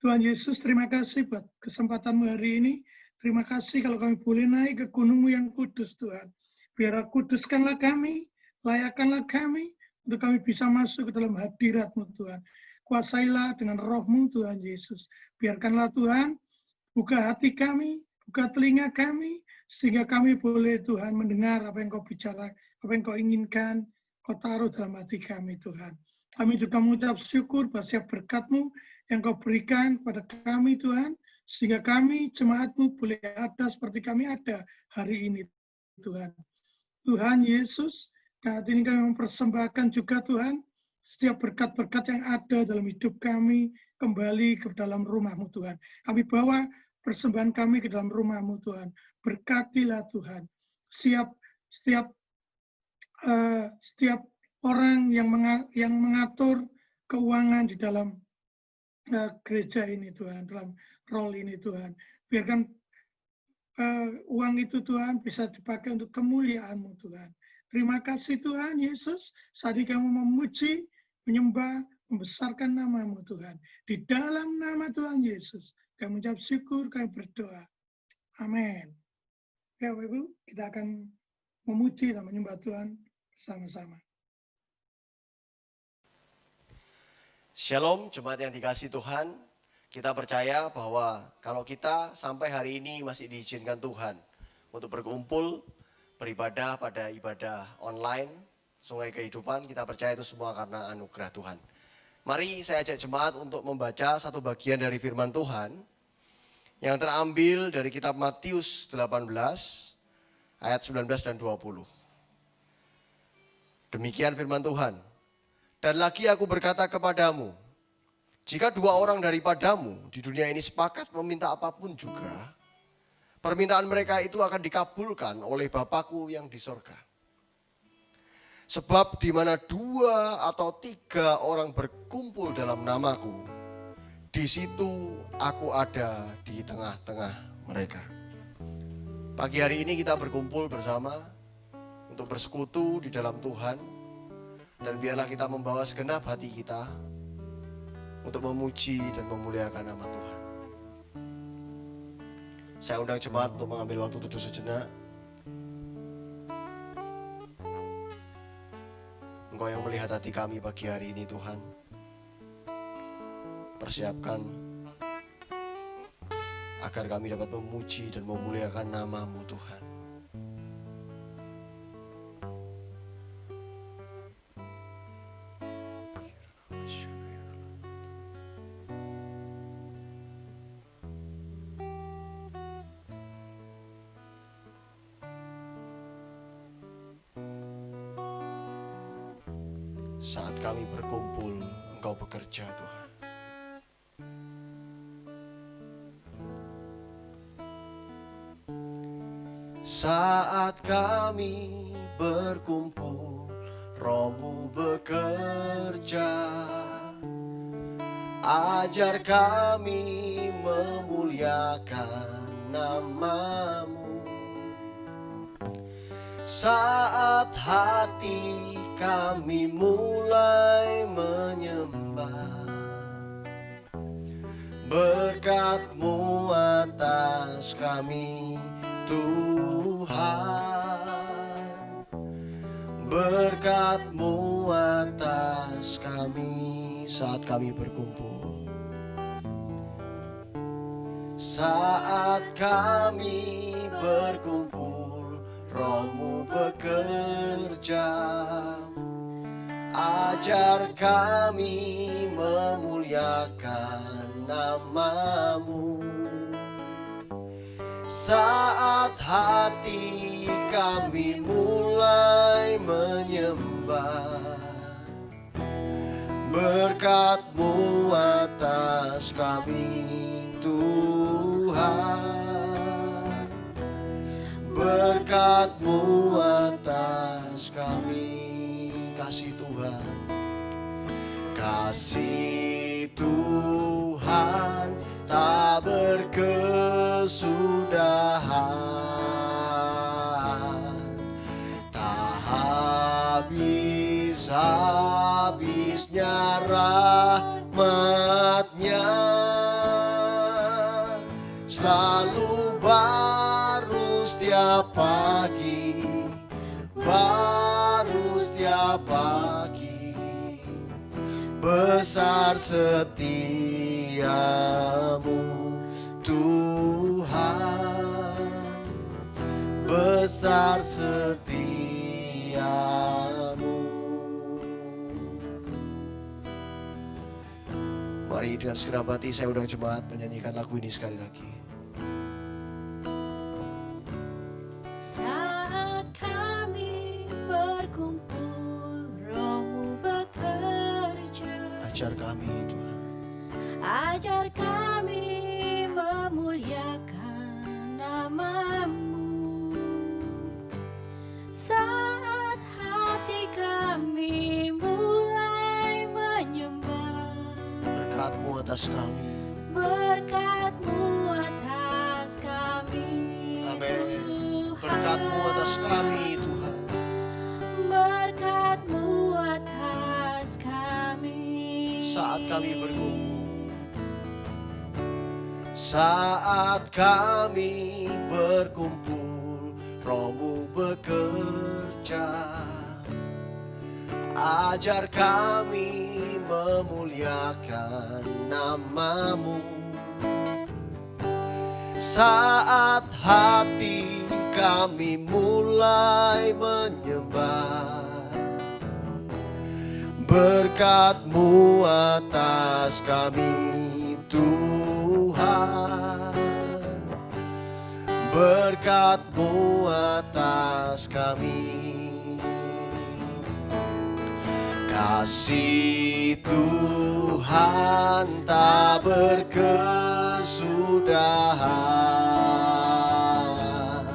Tuhan Yesus, terima kasih buat kesempatan hari ini. Terima kasih kalau kami boleh naik ke gunung-Mu yang kudus, Tuhan. Biar kuduskanlah kami, layakkanlah kami, untuk kami bisa masuk ke dalam hadirat-Mu, Tuhan. Kuasailah dengan roh-Mu, Tuhan Yesus. Biarkanlah Tuhan, buka hati kami, buka telinga kami, sehingga kami boleh, Tuhan, mendengar apa yang Kau bicara, apa yang Kau inginkan, Kau taruh dalam hati kami, Tuhan. Kami juga mengucap syukur buat setiap berkat-Mu yang Kau berikan kepada kami, Tuhan, sehingga kami, jemaat-Mu, boleh ada seperti kami ada hari ini, Tuhan. Tuhan Yesus, saat ini kami mempersembahkan juga, Tuhan, setiap berkat-berkat yang ada dalam hidup kami, kembali ke dalam rumah-Mu, Tuhan. Kami bawa persembahan kami ke dalam rumah-Mu, Tuhan. Berkatilah, Tuhan. Setiap orang yang mengatur keuangan di dalam gereja ini, Tuhan, dalam role ini, Tuhan. Biarkan uang itu, Tuhan, bisa dipakai untuk kemuliaan-Mu, Tuhan. Terima kasih, Tuhan Yesus. Saat ini kami memuji, menyembah, membesarkan nama-Mu, Tuhan. Di dalam nama Tuhan Yesus, kami mengucap syukur, kami berdoa. Amin. Ya, Bapak Ibu, kita akan memuji dan menyembah Tuhan bersama-sama. Shalom, jemaat yang dikasihi Tuhan. Kita percaya bahwa kalau kita sampai hari ini masih diizinkan Tuhan untuk berkumpul, beribadah pada ibadah online, Sungai Kehidupan, kita percaya itu semua karena anugerah Tuhan. Mari saya ajak jemaat untuk membaca satu bagian dari firman Tuhan yang terambil dari kitab Matius 18 ayat 19 dan 20. Demikian firman Tuhan. Dan lagi aku berkata kepadamu, jika dua orang daripadamu di dunia ini sepakat meminta apapun juga, permintaan mereka itu akan dikabulkan oleh Bapa-Ku yang di sorga. Sebab di mana 2 atau 3 orang berkumpul dalam namaku, di situ aku ada di tengah-tengah mereka. Pagi hari ini kita berkumpul bersama untuk bersekutu di dalam Tuhan. Dan biarlah kita membawa segenap hati kita untuk memuji dan memuliakan nama Tuhan. Saya undang jemaat untuk mengambil waktu teduh sejenak. Engkau yang melihat hati kami pagi hari ini, Tuhan. Persiapkan agar kami dapat memuji dan memuliakan nama-Mu, Tuhan. Saat kami berkumpul, Engkau bekerja, Tuhan. Saat kami berkumpul, Roh-Mu bekerja. Ajar kami memuliakan nama-Mu. Saat hati kami mulai menyembah, berkat-Mu atas kami, Tuhan. Berkat-Mu atas kami saat kami berkumpul. Saat kami berkumpul, Roh-Mu bekerja. Ajar kami memuliakan nama-Mu. Saat hati kami mulai menyembah, berkat-Mu atas kami, Tuhan. Berkat-Mu atas kami, kasih Tuhan. Kasih Tuhan tak berkesudahan, tak habis-habisnya rahmat-Nya. setiap pagi, baru setiap pagi. Besar setiamu Tuhan, besar setiamu. Mari dengan segenap hati saya undang jemaat menyanyikan lagu ini sekali lagi. Saat kami berkumpul, Roh-Mu bekerja. Ajar kami Tuhan, Ajar kami memuliakan nama-Mu. Saat hati kami mulai menyembah, berkat-Mu atas kami. berkat-Mu atas kami. Amin. Tuhan. Berkat-Mu atas kami Tuhan. Berkat-Mu atas kami. Saat kami berkumpul, saat kami berkumpul, Roh-Mu bekerja. Ajar kami memuliakan nama-Mu. Saat hati kami mulai menyembah, berkat-Mu atas kami Tuhan, berkat-Mu atas kami. Kasih Tuhan tak berkesudahan,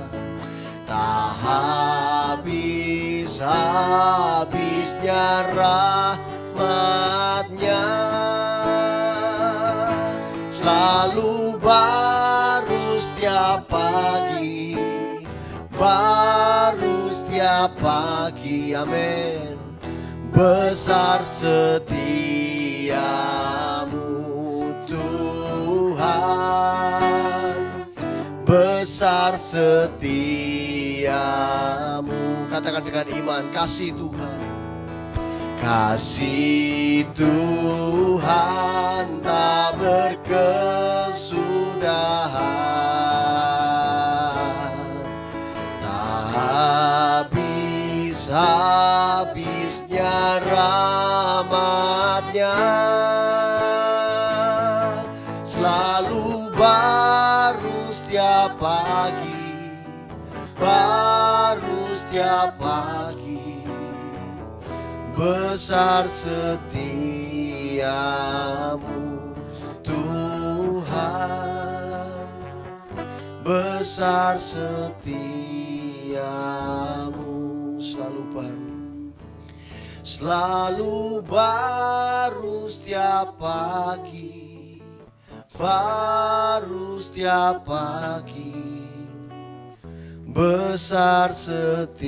tak habis-habisnya rahmat-Nya, selalu baru setiap pagi, baru setiap pagi. Amin. Besar setiamu Tuhan, besar setiamu. Katakan dengan iman, kasih Tuhan. Kasih Tuhan tak berkesudahan, tak habis-habisnya rahmat-Nya, selalu baru setiap pagi, baru setiap pagi. Besar setiamu Tuhan, besar setiamu. Selalu baru, selalu baru setiap pagi, baru setiap pagi. Besar setiamu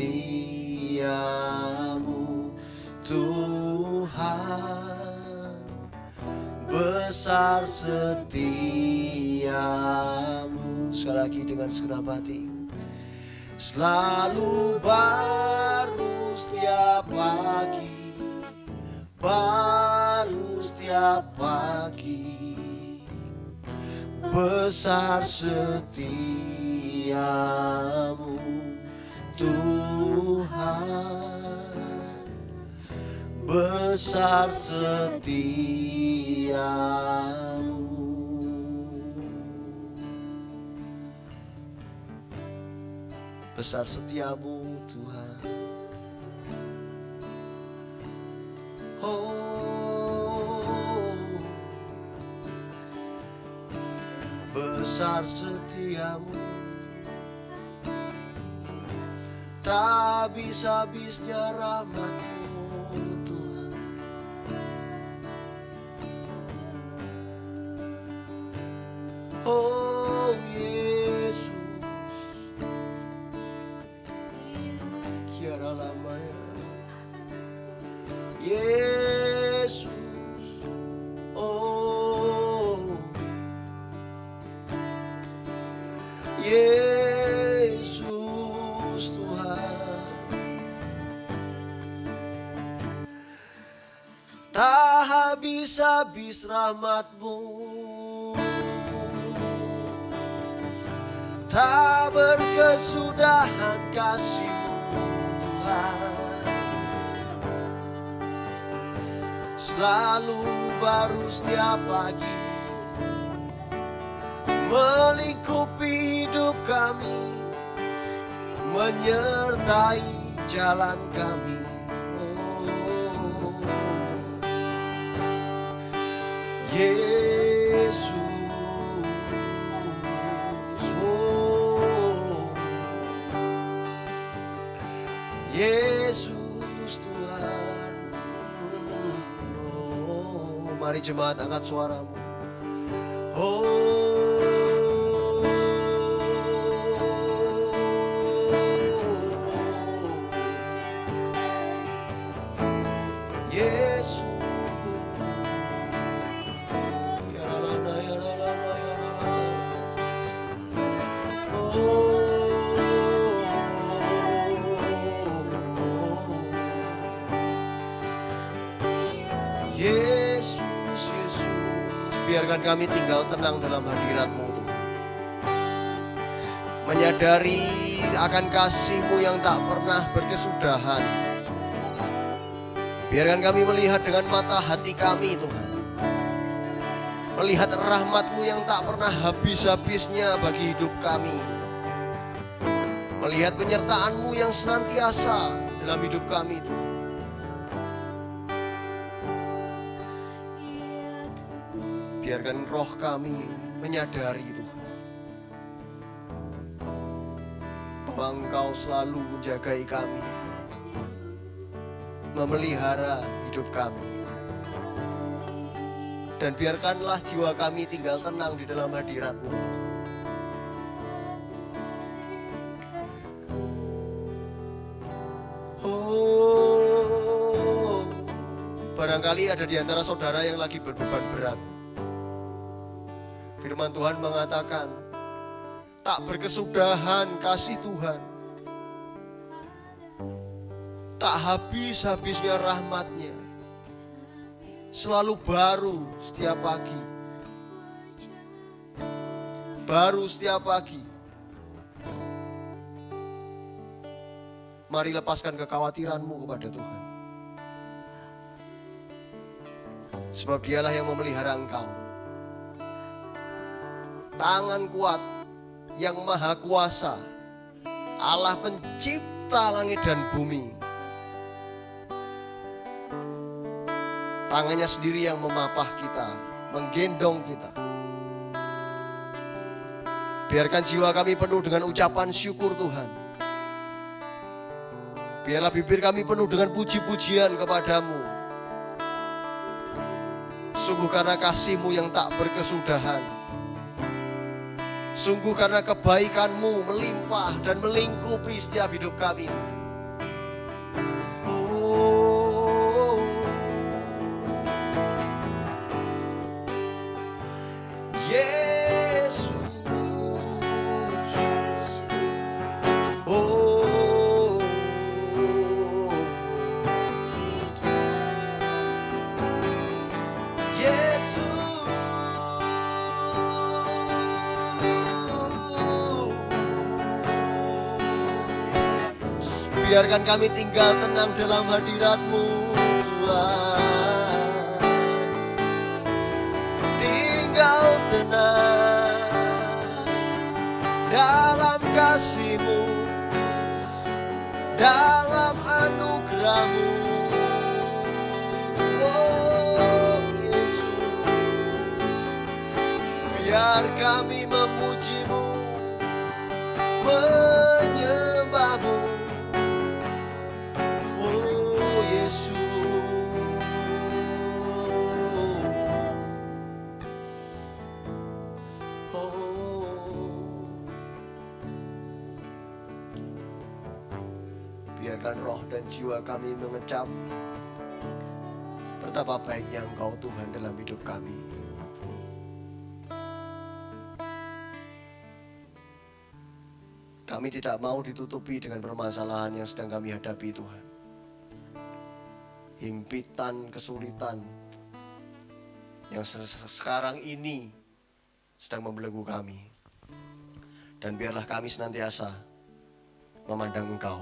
Tuhan, besar setiamu. Sekali lagi dengan segenap hati. Selalu baru setiap pagi, baru setiap pagi. Besar setiamu Tuhan, besar setiamu. Besar setiamu Tuhan. Oh, besar setiamu, tak habis-habisnya rahmat-Mu Tuhan. Oh Yesus, kiara lama ya Yesus. Oh Yesus, habis-habis rahmat-Mu, tak berkesudahan kasih-Mu Tuhan, selalu baru setiap pagi, melingkupi hidup kami, menyertai jalan kami. Yesus, Yesus Tuhan. Mari jemaat angkat suaramu. Yesus. Yesus, Yesus, biarkan kami tinggal tenang dalam hadirat-Mu Tuhan, menyadari akan kasih-Mu yang tak pernah berkesudahan. Biarkan kami melihat dengan mata hati kami Tuhan, melihat rahmat-Mu yang tak pernah habis-habisnya bagi hidup kami, melihat penyertaan-Mu yang senantiasa dalam hidup kami Tuhan. Biarkan roh kami menyadari Tuhan, bahwa Engkau selalu menjagai kami, memelihara hidup kami. Dan biarkanlah jiwa kami tinggal tenang di dalam hadirat-Mu. Barangkali ada di antara saudara yang lagi berbeban berat. Firman Tuhan mengatakan, tak berkesudahan kasih Tuhan, tak habis-habisnya rahmat-Nya, selalu baru setiap pagi. Baru setiap pagi. Mari lepaskan kekhawatiran-Mu kepada Tuhan, sebab Dialah yang memelihara engkau. Tangan kuat yang maha kuasa, Allah pencipta langit dan bumi, tangannya sendiri yang memapah kita, menggendong kita. Biarkan jiwa kami penuh dengan ucapan syukur Tuhan. Biarlah bibir kami penuh dengan puji-pujian kepadamu. Sungguh karena kasih-Mu yang tak berkesudahan, sungguh karena kebaikan-Mu melimpah dan melingkupi setiap hidup kami. Yesus, biarkan kami tinggal tenang dalam hadirat-Mu Tuhan. Tinggal tenang dalam kasih-Mu, dalam anugerah-Mu. Oh Yesus, biar kami memuji-Mu, menyembah-Mu. Oh Yesus, biarkan roh dan jiwa kami mengecap betapa baiknya Engkau Tuhan dalam hidup kami. Kami tidak mau ditutupi dengan permasalahan yang sedang kami hadapi Tuhan. Himpitan, kesulitan, yang sekarang ini sedang membelenggu kami. Dan biarlah kami senantiasa memandang Engkau,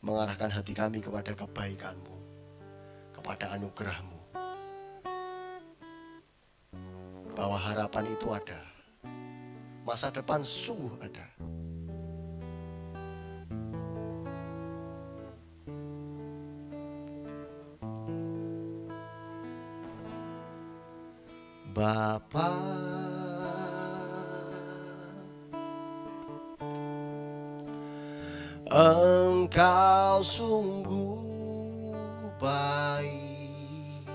mengarahkan hati kami kepada kebaikan-Mu, kepada anugerah-Mu, bahwa harapan itu ada, masa depan sungguh ada. Bapa, Engkau sungguh baik,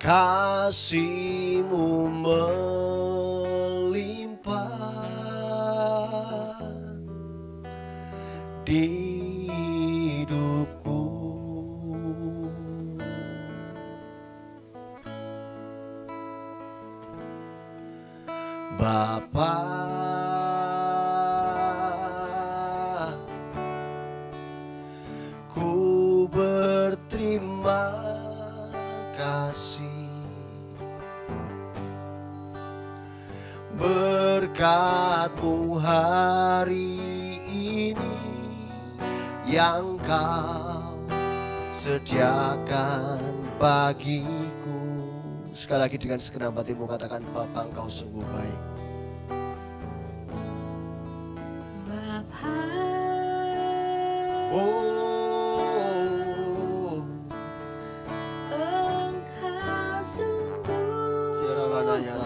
kasih-Mu melimpah di hidupku. Bapa, ku berterima kasih berkat-Mu hari ini yang Kau sediakan bagiku. Sekali lagi dengan segenap hatimu katakan, Bapa, Engkau sungguh baik. Bapa, Oh, Engkau sungguh baik,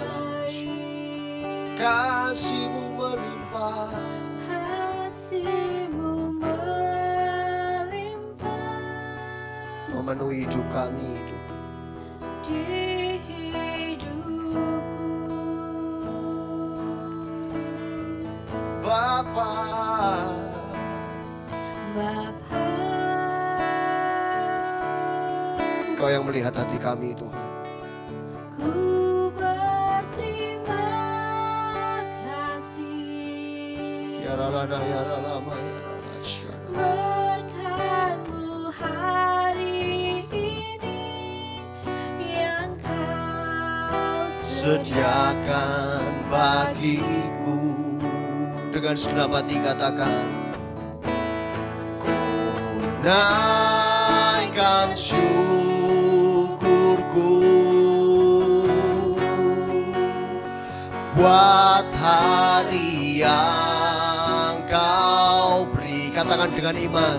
kasih-Mu melimpah kasih-Mu melimpah memenuhi hidup kami. di hidupku. Bapa, Bapa, Engkau yang melihat hati kami, Tuhan. ku berterima kasih berkat-Mu hari ini yang Kau Sediakan bagiku. Dengan segenap hati katakan, ku naikkan syukurku buat hari yang Kau beri. Katakan dengan iman,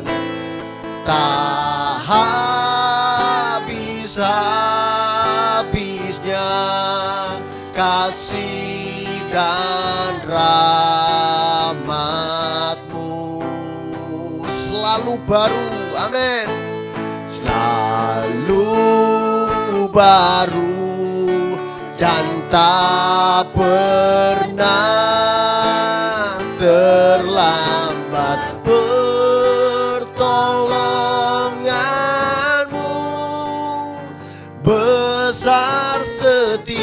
tak habis-habisnya kasih dan rahmat-Mu selalu baru, amin. Selalu baru dan tak pernah terlambat pertolongan-Mu, besar setiamu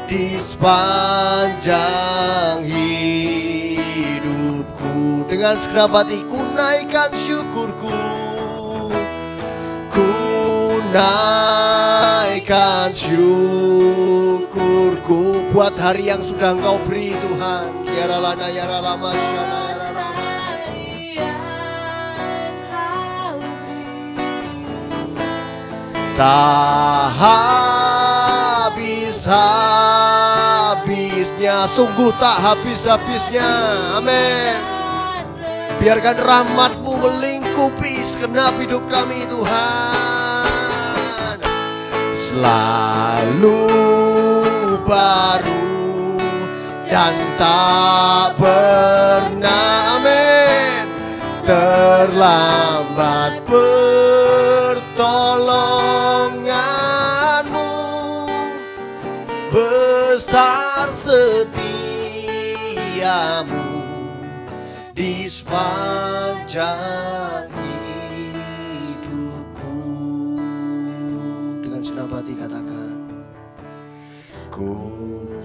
di sepanjang hidupku. Dengan segenap hati ku naikkan syukurku, ku naikkan syukurku buat hari yang sudah Engkau beri, Tuhan. Tiara lana yara lama syana yara lama. Tak habis-habisnya, sungguh tak habis-habisnya, amin. Biarkan rahmat-Mu melingkupi segenap hidup kami, Tuhan. Selalu baru dan tak pernah, amin, terlambat pertolongan-Mu, besar setiamu di sepanjang hidupku. Dengan senang hati katakan, ku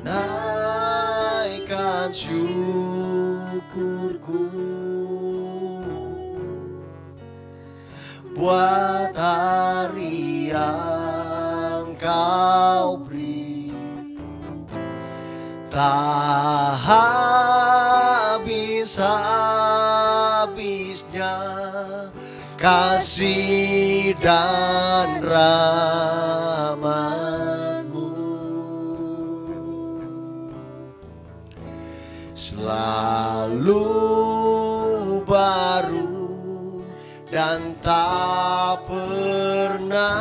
naikkan syukurku buat hari yang Kau beri. Tak habis-habisnya kasih dan rahmat-Mu. Selalu baru dan tak pernah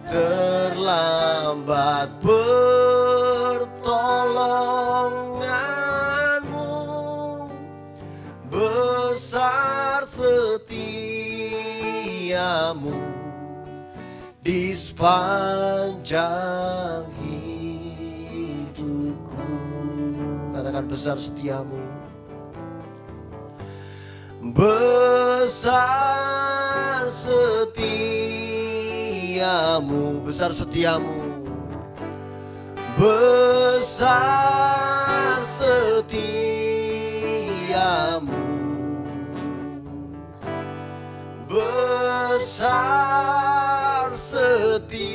terlambat pertolongan-Mu. Besar setiamu di sepanjang hidupku. Katakan besar setiamu. Besar setiamu, besar setiamu. Besar setiamu. Besar setiamu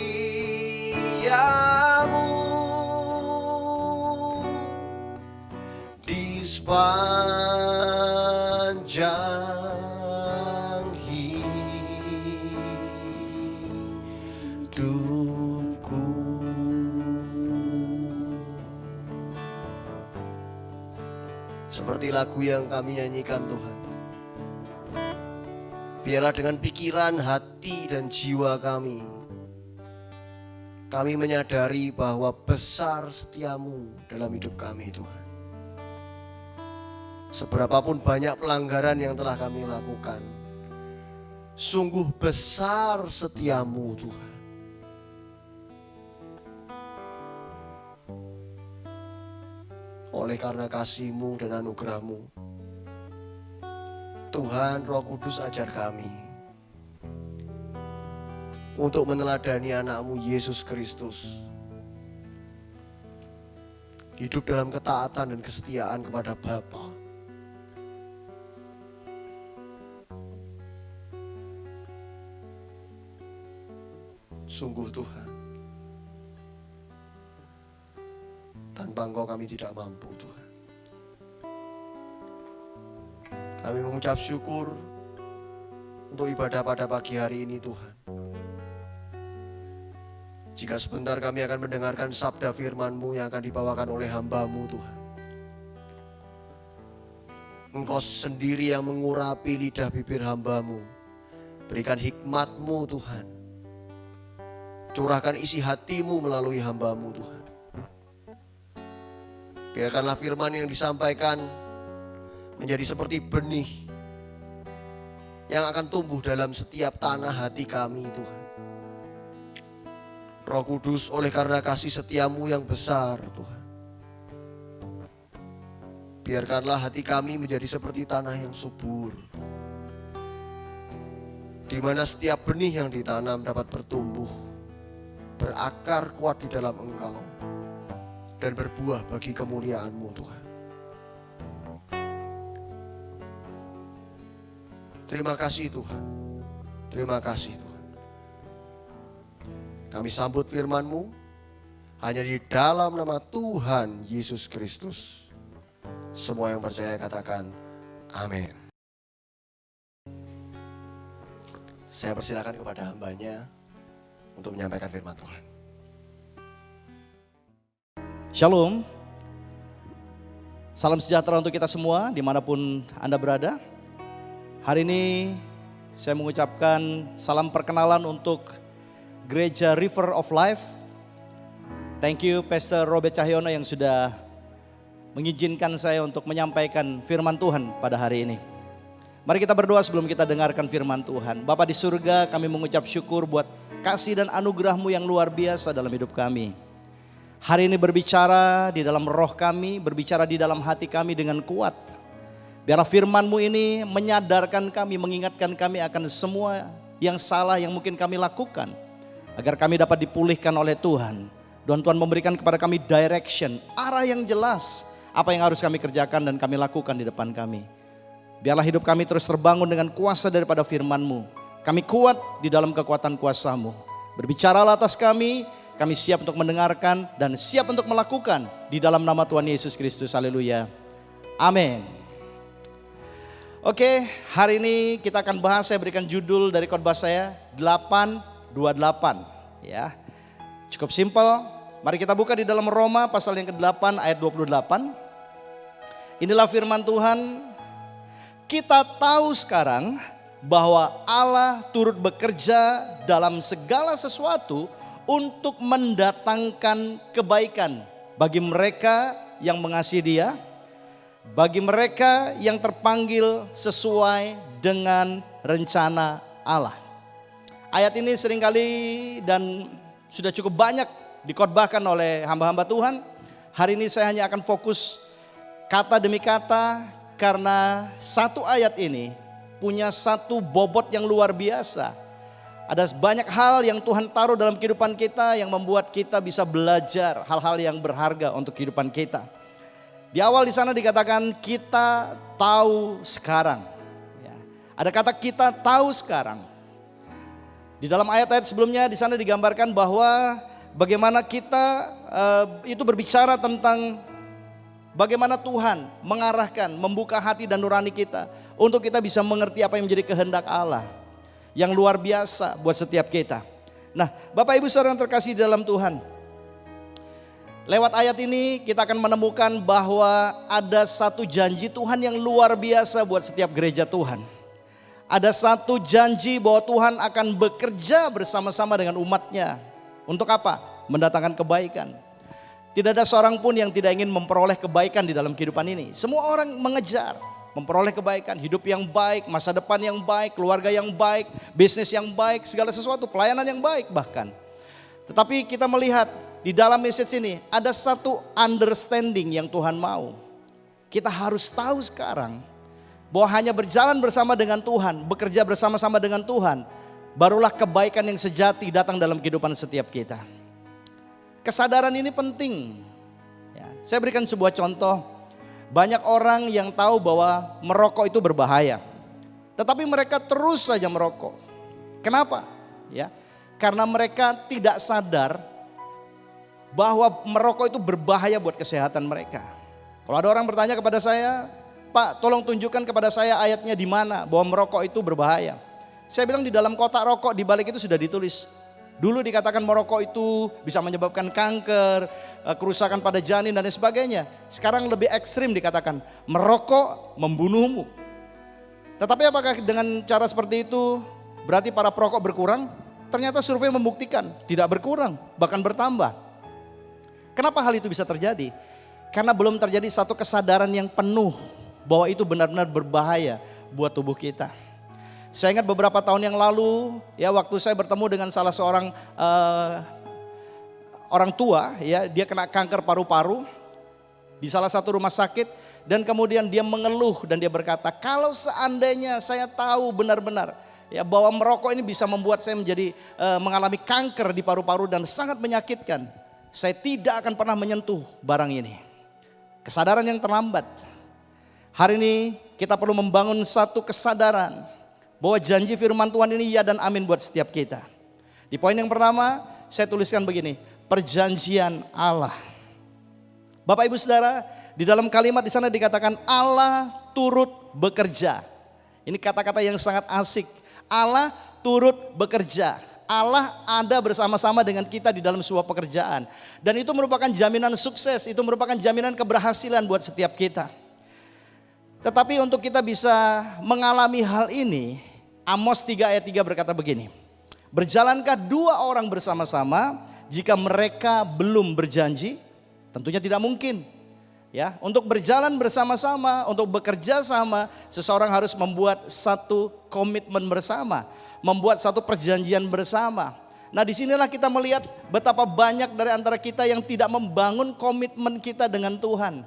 di sepanjang hidupku. Seperti lagu yang kami nyanyikan Tuhan, biarlah dengan pikiran, hati, dan jiwa kami menyadari bahwa besar setiamu dalam hidup kami Tuhan. Seberapapun banyak pelanggaran yang telah kami lakukan, sungguh besar setiamu Tuhan. Oleh karena kasih-Mu dan anugerah-Mu, Tuhan Roh Kudus ajar kami untuk meneladani anak-Mu Yesus Kristus, hidup dalam ketaatan dan kesetiaan kepada Bapa. Sungguh Tuhan, tanpa Engkau kami tidak mampu Tuhan. Kami mengucap syukur untuk ibadah pada pagi hari ini Tuhan. Jika sebentar kami akan mendengarkan sabda firman-Mu yang akan dibawakan oleh hamba-Mu Tuhan. Engkau sendiri yang mengurapi lidah bibir hamba-Mu. Berikan hikmat-Mu Tuhan. Curahkan isi hati-Mu melalui hamba-Mu Tuhan. Biarkanlah firman yang disampaikan menjadi seperti benih yang akan tumbuh dalam setiap tanah hati kami Tuhan. Roh Kudus, oleh karena kasih setiamu yang besar Tuhan, biarkanlah hati kami menjadi seperti tanah yang subur, di mana setiap benih yang ditanam dapat bertumbuh, berakar kuat di dalam Engkau, dan berbuah bagi kemuliaan-Mu Tuhan. Terima kasih Tuhan, terima kasih Tuhan. Kami sambut firman-Mu hanya di dalam nama Tuhan Yesus Kristus. Semua yang percaya katakan amin. Saya persilakan kepada hambanya untuk menyampaikan firman Tuhan. Shalom. Salam sejahtera untuk kita semua dimanapun Anda berada. Hari ini saya mengucapkan salam perkenalan untuk Gereja River of Life. Thank you Pastor Robert Cahyono yang sudah mengizinkan saya untuk menyampaikan firman Tuhan pada hari ini. Mari kita berdoa sebelum kita dengarkan firman Tuhan. Bapa di surga, kami mengucap syukur buat kasih dan anugerah-Mu yang luar biasa dalam hidup kami. Hari ini berbicara di dalam roh kami, berbicara di dalam hati kami dengan kuat. Biarlah firman-Mu ini menyadarkan kami, mengingatkan kami akan semua yang salah yang mungkin kami lakukan, agar kami dapat dipulihkan oleh Tuhan. Dan Tuhan memberikan kepada kami direction, arah yang jelas, apa yang harus kami kerjakan dan kami lakukan di depan kami. Biarlah hidup kami terus terbangun dengan kuasa daripada firman-Mu. Kami kuat di dalam kekuatan kuasa-Mu. Berbicaralah atas kami siap untuk mendengarkan dan siap untuk melakukan di dalam nama Tuhan Yesus Kristus. Haleluya. Amin. Oke, hari ini kita akan bahas, saya berikan judul dari khotbah saya 8:28 ya. Cukup simpel. Mari kita buka di dalam Roma pasal yang ke-8 ayat 28. Inilah firman Tuhan. Kita tahu sekarang bahwa Allah turut bekerja dalam segala sesuatu untuk mendatangkan kebaikan bagi mereka yang mengasihi Dia, bagi mereka yang terpanggil sesuai dengan rencana Allah. Ayat ini seringkali dan sudah cukup banyak dikhotbahkan oleh hamba-hamba Tuhan. Hari ini saya hanya akan fokus kata demi kata, karena satu ayat ini punya satu bobot yang luar biasa. Ada banyak hal yang Tuhan taruh dalam kehidupan kita yang membuat kita bisa belajar hal-hal yang berharga untuk kehidupan kita. Di awal di sana dikatakan kita tahu sekarang. Ya, ada kata kita tahu sekarang. Di dalam ayat-ayat sebelumnya di sana digambarkan bahwa bagaimana kita itu berbicara tentang bagaimana Tuhan mengarahkan, membuka hati dan nurani kita untuk kita bisa mengerti apa yang menjadi kehendak Allah yang luar biasa buat setiap kita. Nah, Bapak Ibu Saudara yang terkasih di dalam Tuhan, lewat ayat ini kita akan menemukan bahwa ada satu janji Tuhan yang luar biasa buat setiap gereja Tuhan. Ada satu janji bahwa Tuhan akan bekerja bersama-sama dengan umatnya. Untuk apa? Mendatangkan kebaikan. Tidak ada seorang pun yang tidak ingin memperoleh kebaikan di dalam kehidupan ini. Semua orang mengejar memperoleh kebaikan, hidup yang baik, masa depan yang baik, keluarga yang baik, bisnis yang baik, segala sesuatu, pelayanan yang baik bahkan. Tetapi kita melihat di dalam message ini ada satu understanding yang Tuhan mau. Kita harus tahu sekarang bahwa hanya berjalan bersama dengan Tuhan, bekerja bersama-sama dengan Tuhan, barulah kebaikan yang sejati datang dalam kehidupan setiap kita. Kesadaran ini penting. Ya, saya berikan sebuah contoh. Banyak orang yang tahu bahwa merokok itu berbahaya, tetapi mereka terus saja merokok. Kenapa? Ya, karena mereka tidak sadar bahwa merokok itu berbahaya buat kesehatan mereka. Kalau ada orang bertanya kepada saya, Pak, tolong tunjukkan kepada saya ayatnya di mana bahwa merokok itu berbahaya. Saya bilang di dalam kotak rokok di balik itu sudah ditulis. Dulu dikatakan merokok itu bisa menyebabkan kanker, kerusakan pada janin dan lain sebagainya. Sekarang lebih ekstrim dikatakan merokok membunuhmu. Tetapi apakah dengan cara seperti itu berarti para perokok berkurang? Ternyata survei membuktikan tidak berkurang, bahkan bertambah. Kenapa hal itu bisa terjadi? Karena belum terjadi satu kesadaran yang penuh bahwa itu benar-benar berbahaya buat tubuh kita. Saya ingat beberapa tahun yang lalu, ya waktu saya bertemu dengan salah seorang orang tua, ya dia kena kanker paru-paru di salah satu rumah sakit, dan kemudian dia mengeluh dan dia berkata, kalau seandainya saya tahu benar-benar ya bahwa merokok ini bisa membuat saya menjadi mengalami kanker di paru-paru dan sangat menyakitkan, saya tidak akan pernah menyentuh barang ini. Kesadaran yang terlambat. Hari ini kita perlu membangun satu kesadaran bahwa janji firman Tuhan ini ya dan amin buat setiap kita. Di poin yang pertama saya tuliskan begini, perjanjian Allah. Bapak Ibu Saudara, di dalam kalimat di sana dikatakan Allah turut bekerja. Ini kata-kata yang sangat asik. Allah turut bekerja. Allah ada bersama-sama dengan kita di dalam sebuah pekerjaan. Dan itu merupakan jaminan sukses, itu merupakan jaminan keberhasilan buat setiap kita. Tetapi untuk kita bisa mengalami hal ini, Amos 3 ayat 3 berkata begini, berjalankah dua orang bersama-sama jika mereka belum berjanji? Tentunya tidak mungkin. Ya, untuk berjalan bersama-sama, untuk bekerja sama, seseorang harus membuat satu komitmen bersama, membuat satu perjanjian bersama. Nah, disinilah kita melihat betapa banyak dari antara kita yang tidak membangun komitmen kita dengan Tuhan.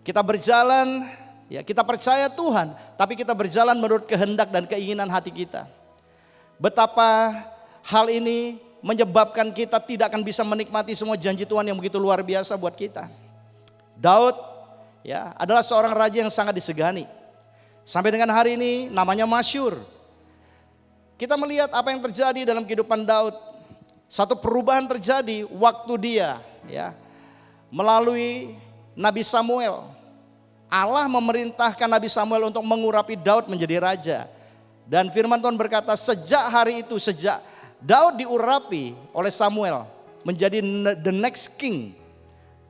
Kita berjalan, ya kita percaya Tuhan, tapi kita berjalan menurut kehendak dan keinginan hati kita. Betapa hal ini menyebabkan kita tidak akan bisa menikmati semua janji Tuhan yang begitu luar biasa buat kita. Daud ya adalah seorang raja yang sangat disegani. Sampai dengan hari ini namanya masyhur. Kita melihat apa yang terjadi dalam kehidupan Daud. Satu perubahan terjadi waktu dia ya melalui Nabi Samuel. Allah memerintahkan Nabi Samuel untuk mengurapi Daud menjadi raja. Dan firman Tuhan berkata sejak hari itu, sejak Daud diurapi oleh Samuel menjadi the next king.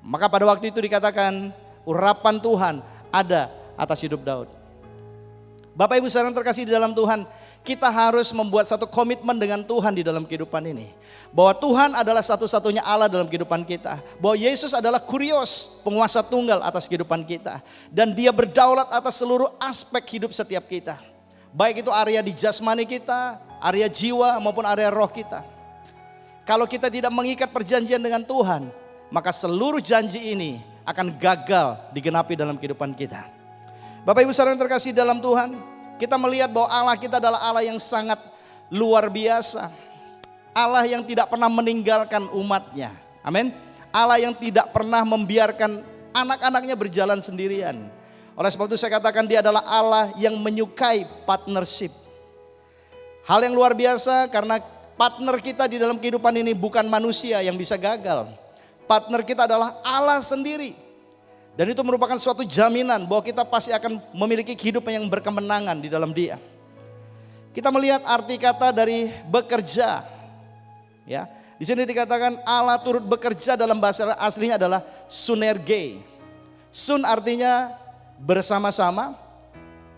Maka pada waktu itu dikatakan urapan Tuhan ada atas hidup Daud. Bapak Ibu saudara yang terkasih di dalam Tuhan, kita harus membuat satu komitmen dengan Tuhan di dalam kehidupan ini. Bahwa Tuhan adalah satu-satunya Allah dalam kehidupan kita. Bahwa Yesus adalah kurios, penguasa tunggal atas kehidupan kita. Dan dia berdaulat atas seluruh aspek hidup setiap kita. Baik itu area di jasmani kita, area jiwa maupun area roh kita. Kalau kita tidak mengikat perjanjian dengan Tuhan, maka seluruh janji ini akan gagal digenapi dalam kehidupan kita. Bapak Ibu saudara yang terkasih dalam Tuhan, kita melihat bahwa Allah kita adalah Allah yang sangat luar biasa. Allah yang tidak pernah meninggalkan umatnya. Amin. Allah yang tidak pernah membiarkan anak-anaknya berjalan sendirian. Oleh sebab itu saya katakan dia adalah Allah yang menyukai partnership. Hal yang luar biasa karena partner kita di dalam kehidupan ini bukan manusia yang bisa gagal. Partner kita adalah Allah sendiri. Dan itu merupakan suatu jaminan bahwa kita pasti akan memiliki kehidupan yang berkemenangan di dalam dia. Kita melihat arti kata dari bekerja. Ya, di sini dikatakan Allah turut bekerja dalam bahasa aslinya adalah sunerge. Sun artinya bersama-sama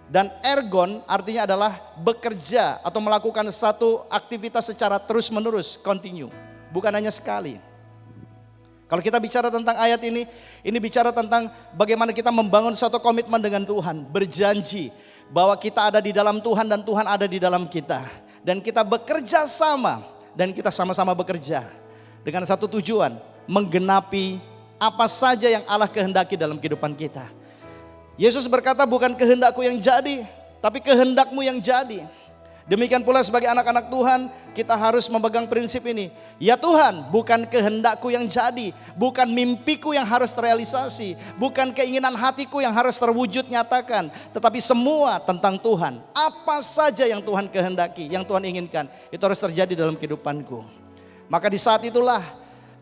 dan ergon artinya adalah bekerja atau melakukan satu aktivitas secara terus-menerus, continue. Bukan hanya sekali. Kalau kita bicara tentang ayat ini bicara tentang bagaimana kita membangun suatu komitmen dengan Tuhan. Berjanji bahwa kita ada di dalam Tuhan dan Tuhan ada di dalam kita. Dan kita bekerja sama dan kita sama-sama bekerja. Dengan satu tujuan, menggenapi apa saja yang Allah kehendaki dalam kehidupan kita. Yesus berkata bukan kehendakku yang jadi, tapi kehendakmu yang jadi. Demikian pula sebagai anak-anak Tuhan, kita harus memegang prinsip ini. Ya Tuhan, bukan kehendakku yang jadi, bukan mimpiku yang harus terrealisasi, bukan keinginan hatiku yang harus terwujud nyatakan, tetapi semua tentang Tuhan. Apa saja yang Tuhan kehendaki, yang Tuhan inginkan, itu harus terjadi dalam kehidupanku. Maka di saat itulah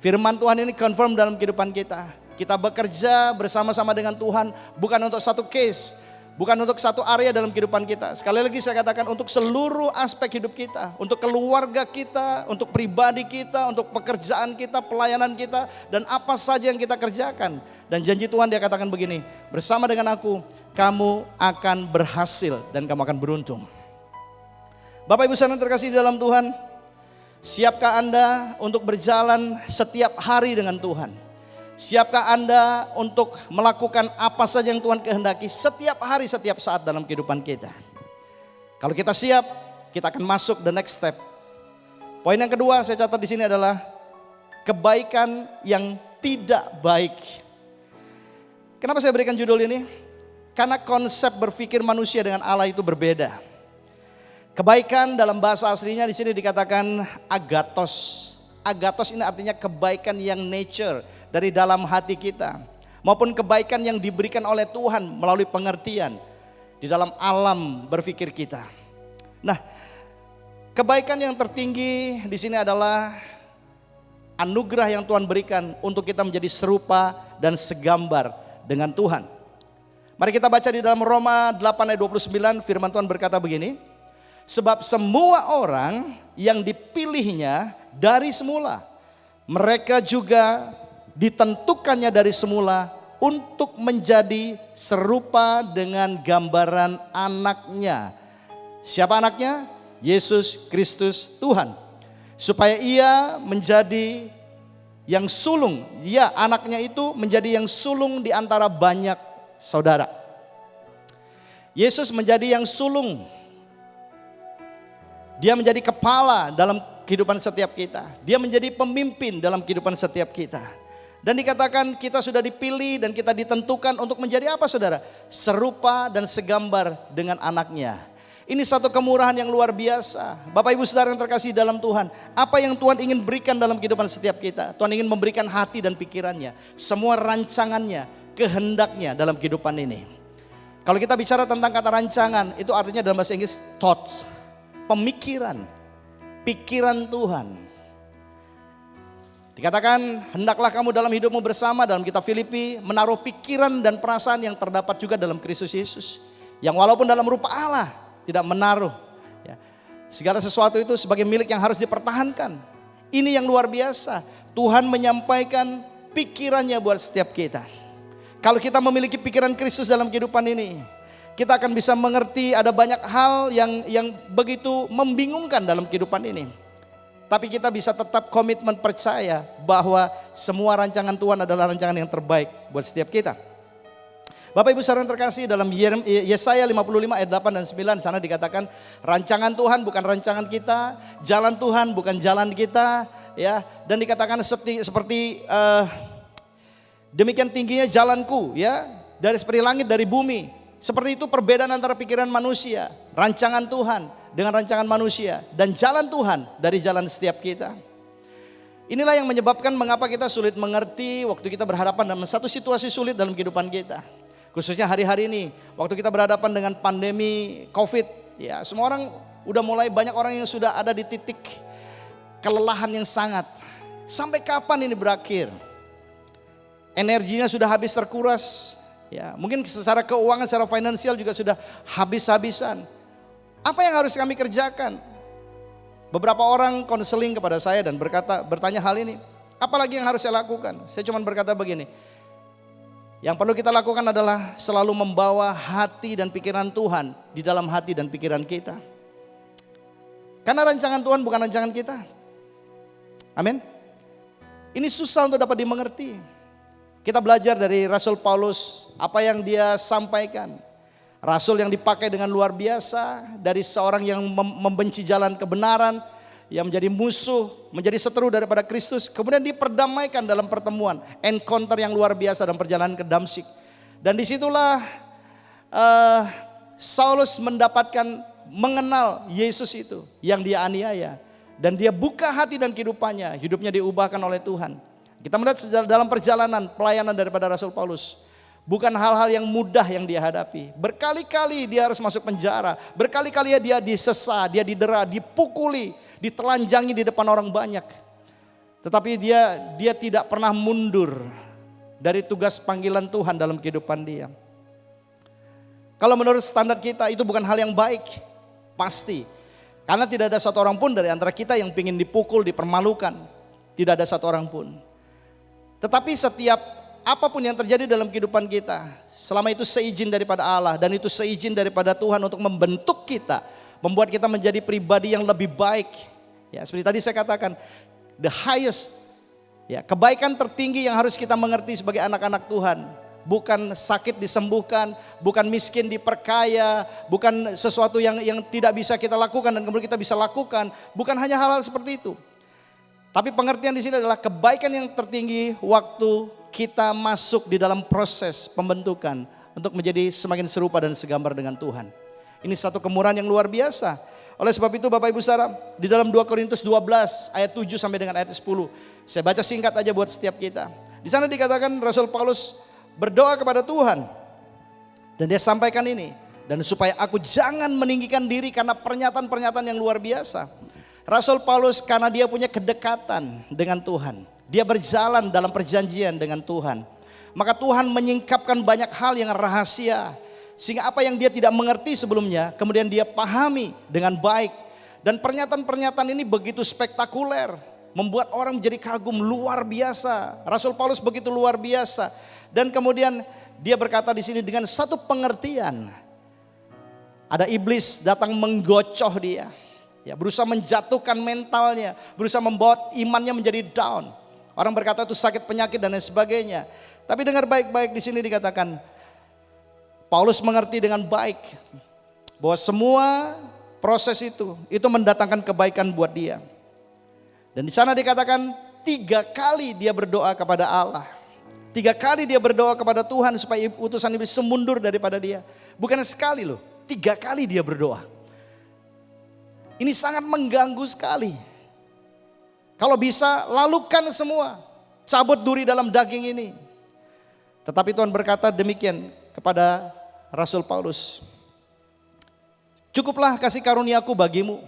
firman Tuhan ini confirm dalam kehidupan kita. Kita bekerja bersama-sama dengan Tuhan, bukan untuk satu case, bukan untuk satu area dalam kehidupan kita. Sekali lagi saya katakan untuk seluruh aspek hidup kita. Untuk keluarga kita, untuk pribadi kita, untuk pekerjaan kita, pelayanan kita. Dan apa saja yang kita kerjakan. Dan janji Tuhan dia katakan begini, bersama dengan aku kamu akan berhasil dan kamu akan beruntung. Bapak Ibu saudara yang terkasih di dalam Tuhan, siapkah Anda untuk berjalan setiap hari dengan Tuhan? Siapkah Anda untuk melakukan apa saja yang Tuhan kehendaki setiap hari, setiap saat dalam kehidupan kita? Kalau kita siap, kita akan masuk the next step. Poin yang kedua saya catat di sini adalah kebaikan yang tidak baik. Kenapa saya berikan judul ini? Karena konsep berpikir manusia dengan Allah itu berbeda. Kebaikan dalam bahasa aslinya di sini dikatakan agathos. Agathos ini artinya kebaikan yang nature, dari dalam hati kita, maupun kebaikan yang diberikan oleh Tuhan melalui pengertian di dalam alam berpikir kita. Nah, kebaikan yang tertinggi di sini adalah anugerah yang Tuhan berikan untuk kita menjadi serupa dan segambar dengan Tuhan. Mari kita baca di dalam Roma 8 ayat 29, firman Tuhan berkata begini, sebab semua orang yang dipilihnya dari semula, mereka juga ditentukannya dari semula untuk menjadi serupa dengan gambaran anaknya. Siapa anaknya? Yesus Kristus Tuhan. Supaya ia menjadi yang sulung. Ya, anaknya itu menjadi yang sulung di antara banyak saudara. Yesus menjadi yang sulung. Dia menjadi kepala dalam kehidupan setiap kita. Dia menjadi pemimpin dalam kehidupan setiap kita. Dan dikatakan kita sudah dipilih dan kita ditentukan untuk menjadi apa saudara? Serupa dan segambar dengan anaknya. Ini satu kemurahan yang luar biasa. Bapak Ibu saudara yang terkasih dalam Tuhan. Apa yang Tuhan ingin berikan dalam kehidupan setiap kita? Tuhan ingin memberikan hati dan pikirannya. Semua rancangannya, kehendaknya dalam kehidupan ini. Kalau kita bicara tentang kata rancangan, itu artinya dalam bahasa Inggris thoughts, pemikiran, pikiran Tuhan. Dikatakan, hendaklah kamu dalam hidupmu bersama, dalam kitab Filipi, menaruh pikiran dan perasaan yang terdapat juga dalam Kristus Yesus. Yang walaupun dalam rupa Allah, tidak menaruh segala sesuatu itu sebagai milik yang harus dipertahankan. Ini yang luar biasa. Tuhan menyampaikan pikirannya buat setiap kita. Kalau kita memiliki pikiran Kristus dalam kehidupan ini, kita akan bisa mengerti ada banyak hal yang begitu membingungkan dalam kehidupan ini. Tapi kita bisa tetap komitmen percaya bahwa semua rancangan Tuhan adalah rancangan yang terbaik buat setiap kita. Bapak Ibu saudara terkasih, dalam Yesaya 55 ayat 8 dan 9 sana dikatakan rancangan Tuhan bukan rancangan kita, jalan Tuhan bukan jalan kita, ya. Dan dikatakan seperti demikian tingginya jalanku, ya, dari seperti langit dari bumi. Seperti itu perbedaan antara pikiran manusia, rancangan Tuhan dengan rancangan manusia, dan jalan Tuhan dari jalan setiap kita. Inilah yang menyebabkan mengapa kita sulit mengerti waktu kita berhadapan dengan satu situasi sulit dalam kehidupan kita. Khususnya hari-hari ini, waktu kita berhadapan dengan pandemi COVID, ya, semua orang udah mulai, banyak orang yang sudah ada di titik kelelahan yang sangat. Sampai kapan ini berakhir? Energinya sudah habis terkuras, ya, mungkin secara keuangan, secara finansial juga sudah habis-habisan. Apa yang harus kami kerjakan? Beberapa orang konseling kepada saya dan bertanya hal ini. Apalagi yang harus saya lakukan? Saya cuma berkata begini. Yang perlu kita lakukan adalah selalu membawa hati dan pikiran Tuhan di dalam hati dan pikiran kita. Karena rancangan Tuhan bukan rancangan kita. Amin. Ini susah untuk dapat dimengerti. Kita belajar dari Rasul Paulus apa yang dia sampaikan. Rasul yang dipakai dengan luar biasa, dari seorang yang membenci jalan kebenaran, yang menjadi musuh, menjadi seteru daripada Kristus, kemudian diperdamaikan dalam pertemuan, encounter yang luar biasa dalam perjalanan ke Damsyik. Dan disitulah Saulus mengenal Yesus itu yang dia aniaya, dan dia buka hati dan kehidupannya, hidupnya diubahkan oleh Tuhan. Kita melihat dalam perjalanan pelayanan daripada Rasul Paulus, bukan hal-hal yang mudah yang dia hadapi. Berkali-kali dia harus masuk penjara, berkali-kali dia disesa, dia didera, dipukuli, ditelanjangi di depan orang banyak. Tetapi dia tidak pernah mundur dari tugas panggilan Tuhan dalam kehidupan dia. Kalau menurut standar kita itu bukan hal yang baik, pasti. Karena tidak ada satu orang pun dari antara kita yang ingin dipukul, dipermalukan. Tidak ada satu orang pun. Tetapi setiap apapun yang terjadi dalam kehidupan kita, selama itu seizin daripada Allah dan itu seizin daripada Tuhan untuk membentuk kita, membuat kita menjadi pribadi yang lebih baik. Ya, seperti tadi saya katakan, the highest, ya, kebaikan tertinggi yang harus kita mengerti sebagai anak-anak Tuhan, bukan sakit disembuhkan, bukan miskin diperkaya, bukan sesuatu yang tidak bisa kita lakukan dan kemudian kita bisa lakukan, bukan hanya hal-hal seperti itu. Tapi pengertian di sini adalah kebaikan yang tertinggi waktu kita masuk di dalam proses pembentukan untuk menjadi semakin serupa dan segambar dengan Tuhan. Ini satu kemurahan yang luar biasa. Oleh sebab itu Bapak Ibu saudara, di dalam 2 Korintus 12 ayat 7 sampai dengan ayat 10, saya baca singkat aja buat setiap kita. Di sana dikatakan Rasul Paulus berdoa kepada Tuhan, dan dia sampaikan ini, dan supaya aku jangan meninggikan diri karena pernyataan-pernyataan yang luar biasa. Rasul Paulus karena dia punya kedekatan dengan Tuhan, dia berjalan dalam perjanjian dengan Tuhan, maka Tuhan menyingkapkan banyak hal yang rahasia, sehingga apa yang dia tidak mengerti sebelumnya, kemudian dia pahami dengan baik. Dan pernyataan-pernyataan ini begitu spektakuler, membuat orang menjadi kagum, luar biasa. Rasul Paulus begitu luar biasa. Dan kemudian dia berkata di sini dengan satu pengertian, ada iblis datang menggocoh dia, ya, berusaha menjatuhkan mentalnya, berusaha membawa imannya menjadi down. Orang berkata itu sakit, penyakit dan lain sebagainya. Tapi dengar baik-baik, di sini dikatakan Paulus mengerti dengan baik bahwa semua proses itu mendatangkan kebaikan buat dia. Dan di sana dikatakan 3 kali dia berdoa kepada Allah. 3 kali dia berdoa kepada Tuhan supaya utusan iblis itu mundur daripada dia. Bukan sekali loh, 3 kali dia berdoa. Ini sangat mengganggu sekali. Kalau bisa lalukan semua, cabut duri dalam daging ini. Tetapi Tuhan berkata demikian kepada Rasul Paulus, cukuplah kasih karuniaku bagimu,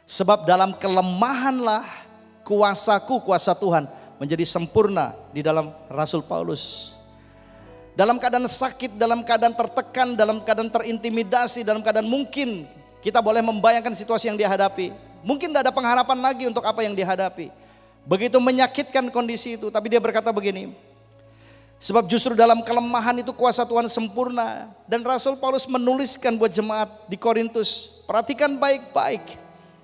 sebab dalam kelemahanlah kuasaku, kuasa Tuhan menjadi sempurna di dalam Rasul Paulus. Dalam keadaan sakit, dalam keadaan tertekan, dalam keadaan terintimidasi, dalam keadaan mungkin kita boleh membayangkan situasi yang dihadapi. Mungkin tidak ada pengharapan lagi untuk apa yang dihadapi. Begitu menyakitkan kondisi itu, tapi dia berkata begini, sebab justru dalam kelemahan itu kuasa Tuhan sempurna. Dan Rasul Paulus menuliskan buat jemaat di Korintus, perhatikan baik-baik,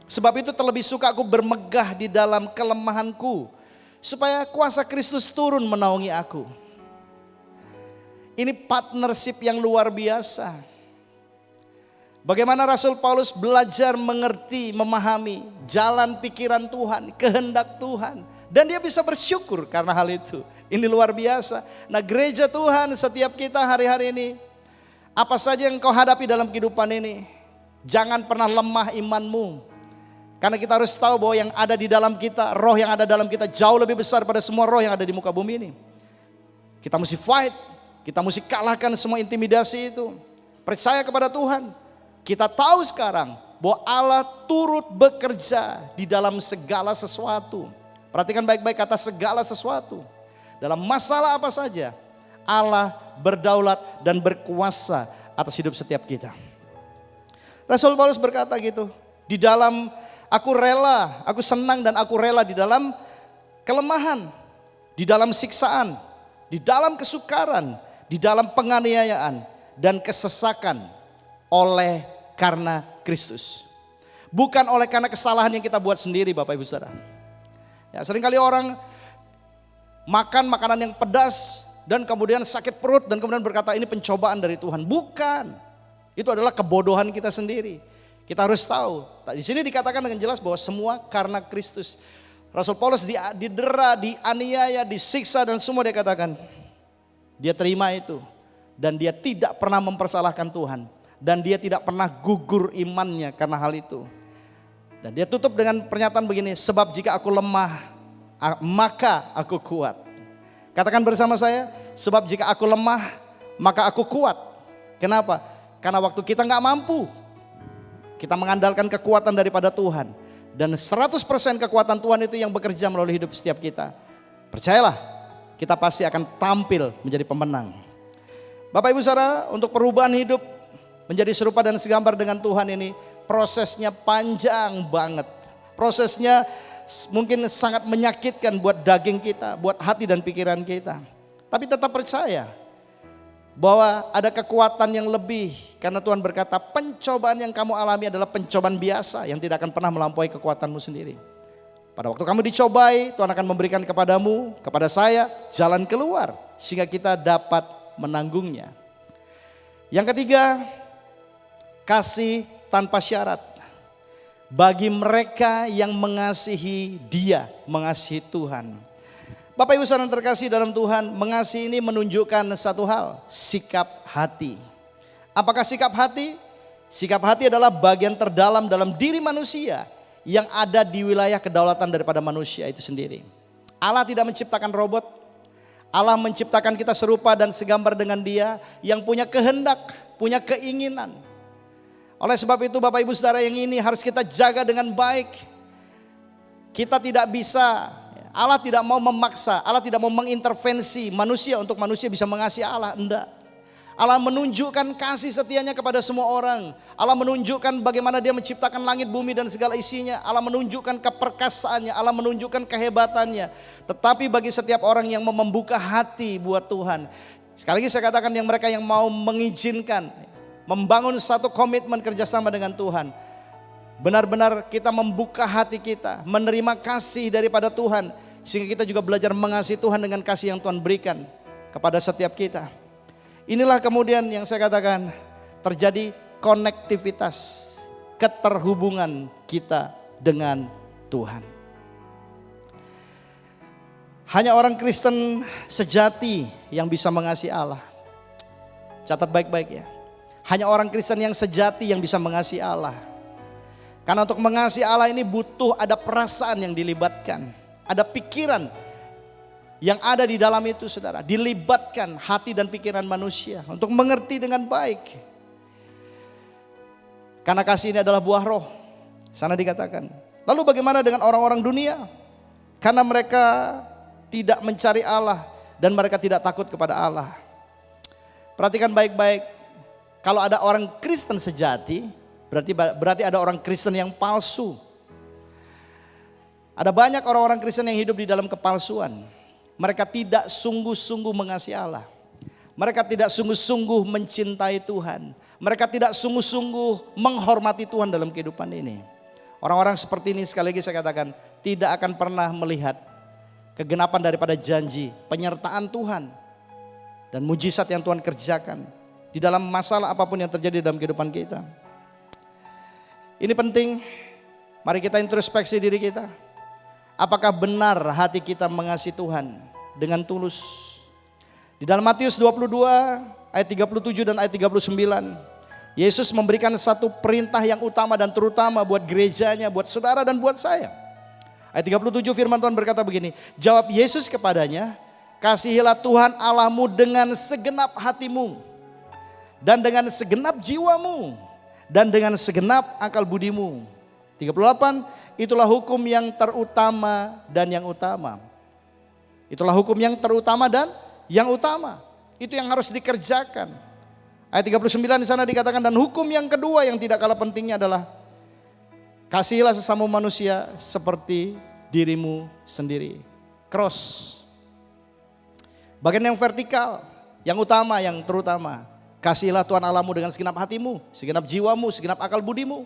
sebab itu terlebih suka aku bermegah di dalam kelemahanku, supaya kuasa Kristus turun menaungi aku. Ini partnership yang luar biasa. Bagaimana Rasul Paulus belajar mengerti, memahami jalan pikiran Tuhan, kehendak Tuhan. Dan dia bisa bersyukur karena hal itu. Ini luar biasa. Nah, gereja Tuhan, setiap kita hari-hari ini, apa saja yang kau hadapi dalam kehidupan ini, jangan pernah lemah imanmu. Karena kita harus tahu bahwa yang ada di dalam kita, roh yang ada dalam kita jauh lebih besar pada semua roh yang ada di muka bumi ini. Kita mesti fight, kita mesti kalahkan semua intimidasi itu. Percaya kepada Tuhan. Kita tahu sekarang bahwa Allah turut bekerja di dalam segala sesuatu. Perhatikan baik-baik kata segala sesuatu. Dalam masalah apa saja, Allah berdaulat dan berkuasa atas hidup setiap kita. Rasul Paulus berkata gitu, di dalam aku rela, aku senang dan aku rela di dalam kelemahan, di dalam siksaan, di dalam kesukaran, di dalam penganiayaan dan kesesakan oleh karena Kristus. Bukan oleh karena kesalahan yang kita buat sendiri, Bapak Ibu Saudara. Ya, seringkali orang makan makanan yang pedas dan kemudian sakit perut dan kemudian berkata ini pencobaan dari Tuhan. Bukan. Itu adalah kebodohan kita sendiri. Kita harus tahu. Di sini dikatakan dengan jelas bahwa semua karena Kristus. Rasul Paulus didera, dianiaya, disiksa dan semua dia katakan. Dia terima itu dan dia tidak pernah mempersalahkan Tuhan. Dan dia tidak pernah gugur imannya karena hal itu. Dan dia tutup dengan pernyataan begini, sebab jika aku lemah, maka aku kuat. Katakan bersama saya, sebab jika aku lemah, maka aku kuat. Kenapa? Karena waktu kita gak mampu, kita mengandalkan kekuatan daripada Tuhan. Dan 100% kekuatan Tuhan itu yang bekerja melalui hidup setiap kita. Percayalah, kita pasti akan tampil menjadi pemenang. Bapak Ibu Saudara, untuk perubahan hidup menjadi serupa dan segambar dengan Tuhan ini prosesnya panjang banget. Prosesnya mungkin sangat menyakitkan buat daging kita, buat hati dan pikiran kita. Tapi tetap percaya bahwa ada kekuatan yang lebih. Karena Tuhan berkata pencobaan yang kamu alami adalah pencobaan biasa yang tidak akan pernah melampaui kekuatanmu sendiri. Pada waktu kamu dicobai, Tuhan akan memberikan kepadamu, kepada saya jalan keluar sehingga kita dapat menanggungnya. Yang ketiga, kasih tanpa syarat bagi mereka yang mengasihi Dia, mengasihi Tuhan. Bapak Ibu Saudara terkasih dalam Tuhan, mengasihi ini menunjukkan satu hal, sikap hati. Apakah sikap hati? Sikap hati adalah bagian terdalam dalam diri manusia yang ada di wilayah kedaulatan daripada manusia itu sendiri. Allah tidak menciptakan robot. Allah menciptakan kita serupa dan segambar dengan Dia yang punya kehendak, punya keinginan. Oleh sebab itu Bapak Ibu Saudara yang ini harus kita jaga dengan baik. Kita tidak bisa, Allah tidak mau memaksa, Allah tidak mau mengintervensi manusia untuk manusia bisa mengasihi Allah, enggak. Allah menunjukkan kasih setianya kepada semua orang. Allah menunjukkan bagaimana Dia menciptakan langit, bumi dan segala isinya. Allah menunjukkan keperkasaannya, Allah menunjukkan kehebatannya. Tetapi bagi setiap orang yang mau membuka hati buat Tuhan, sekali lagi saya katakan yang mereka yang mau mengizinkan, membangun satu komitmen kerjasama dengan Tuhan. Benar-benar kita membuka hati kita, menerima kasih daripada Tuhan. Sehingga kita juga belajar mengasihi Tuhan dengan kasih yang Tuhan berikan kepada setiap kita. Inilah kemudian yang saya katakan terjadi konektivitas, keterhubungan kita dengan Tuhan. Hanya orang Kristen sejati yang bisa mengasihi Allah. Catat baik-baik ya. Hanya orang Kristen yang sejati yang bisa mengasihi Allah. Karena untuk mengasihi Allah ini butuh ada perasaan yang dilibatkan, ada pikiran. yang ada di dalam itu saudara. Dilibatkan hati dan pikiran manusia untuk mengerti dengan baik. Karena kasih ini adalah buah roh. Sana dikatakan. Lalu bagaimana dengan orang-orang dunia? Karena mereka tidak mencari Allah dan mereka tidak takut kepada Allah. Perhatikan baik-baik. Kalau ada orang Kristen sejati, berarti ada orang Kristen yang palsu. Ada banyak orang-orang Kristen yang hidup di dalam kepalsuan. Mereka tidak sungguh-sungguh mengasihi Allah. Mereka tidak sungguh-sungguh mencintai Tuhan. Mereka tidak sungguh-sungguh menghormati Tuhan dalam kehidupan ini. Orang-orang seperti ini sekali lagi saya katakan tidak akan pernah melihat kegenapan daripada janji, penyertaan Tuhan dan mujizat yang Tuhan kerjakan di dalam masalah apapun yang terjadi dalam kehidupan kita. Ini penting, mari kita introspeksi diri kita. Apakah benar hati kita mengasihi Tuhan dengan tulus? Di dalam Matius 22 ayat 37 dan ayat 39, Yesus memberikan satu perintah yang utama dan terutama buat gerejanya, buat saudara dan buat saya. Ayat 37 firman Tuhan berkata begini, jawab Yesus kepadanya, kasihilah Tuhan Allahmu dengan segenap hatimu, dan dengan segenap jiwamu, dan dengan segenap akal budimu. 38, itulah hukum yang terutama dan yang utama. Itulah hukum yang terutama dan yang utama. Itu yang harus dikerjakan. Ayat 39 di sana dikatakan, dan hukum yang kedua yang tidak kalah pentingnya adalah kasihilah sesama manusia seperti dirimu sendiri. Cross. Bagian yang vertikal, yang utama, yang terutama. Kasihilah Tuhan Allahmu dengan segenap hatimu, segenap jiwamu, segenap akal budimu.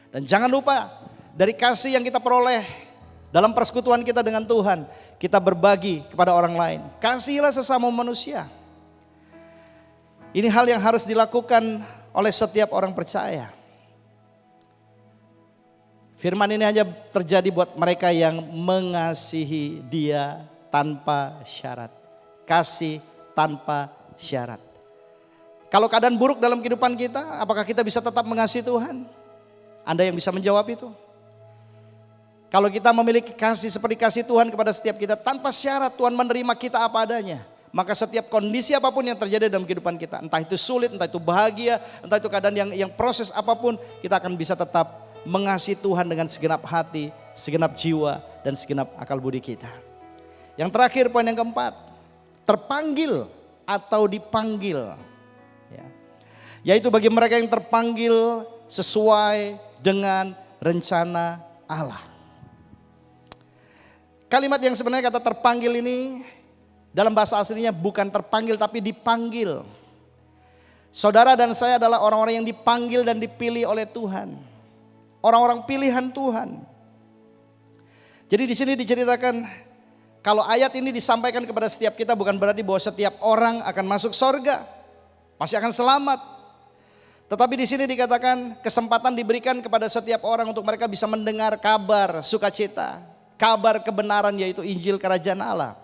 Dan jangan lupa, dari kasih yang kita peroleh dalam persekutuan kita dengan Tuhan, kita berbagi kepada orang lain. Kasihilah sesama manusia. Ini hal yang harus dilakukan oleh setiap orang percaya. Firman ini hanya terjadi buat mereka yang mengasihi Dia tanpa syarat. Kasih tanpa syarat. Kalau keadaan buruk dalam kehidupan kita, apakah kita bisa tetap mengasihi Tuhan? Anda yang bisa menjawab itu. Kalau kita memiliki kasih seperti kasih Tuhan kepada setiap kita, tanpa syarat Tuhan menerima kita apa adanya, maka setiap kondisi apapun yang terjadi dalam kehidupan kita, entah itu sulit, entah itu bahagia, entah itu keadaan yang proses apapun, kita akan bisa tetap mengasihi Tuhan dengan segenap hati, segenap jiwa, dan segenap akal budi kita. Yang terakhir, poin yang keempat, terpanggil atau dipanggil. Yaitu bagi mereka yang terpanggil sesuai dengan rencana Allah. Kalimat yang sebenarnya kata terpanggil ini dalam bahasa aslinya bukan terpanggil tapi dipanggil. Saudara dan saya adalah orang-orang yang dipanggil dan dipilih oleh Tuhan. Orang-orang pilihan Tuhan. Jadi di sini diceritakan kalau ayat ini disampaikan kepada setiap kita bukan berarti bahwa setiap orang akan masuk sorga, pasti akan selamat. Tetapi di sini dikatakan kesempatan diberikan kepada setiap orang untuk mereka bisa mendengar kabar sukacita, kabar kebenaran yaitu Injil Kerajaan Allah.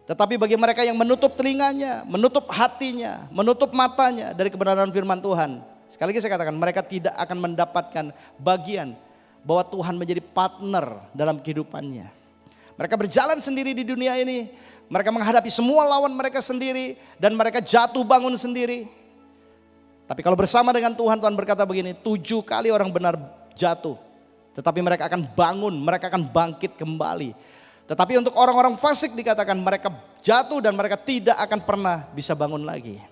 Tetapi bagi mereka yang menutup telinganya, menutup hatinya, menutup matanya dari kebenaran firman Tuhan, sekali lagi saya katakan mereka tidak akan mendapatkan bagian bahwa Tuhan menjadi partner dalam kehidupannya. Mereka berjalan sendiri di dunia ini, mereka menghadapi semua lawan mereka sendiri dan mereka jatuh bangun sendiri. Tapi kalau bersama dengan Tuhan, Tuhan berkata begini, 7 kali orang benar jatuh, tetapi mereka akan bangun, mereka akan bangkit kembali. Tetapi untuk orang-orang fasik dikatakan mereka jatuh dan mereka tidak akan pernah bisa bangun lagi.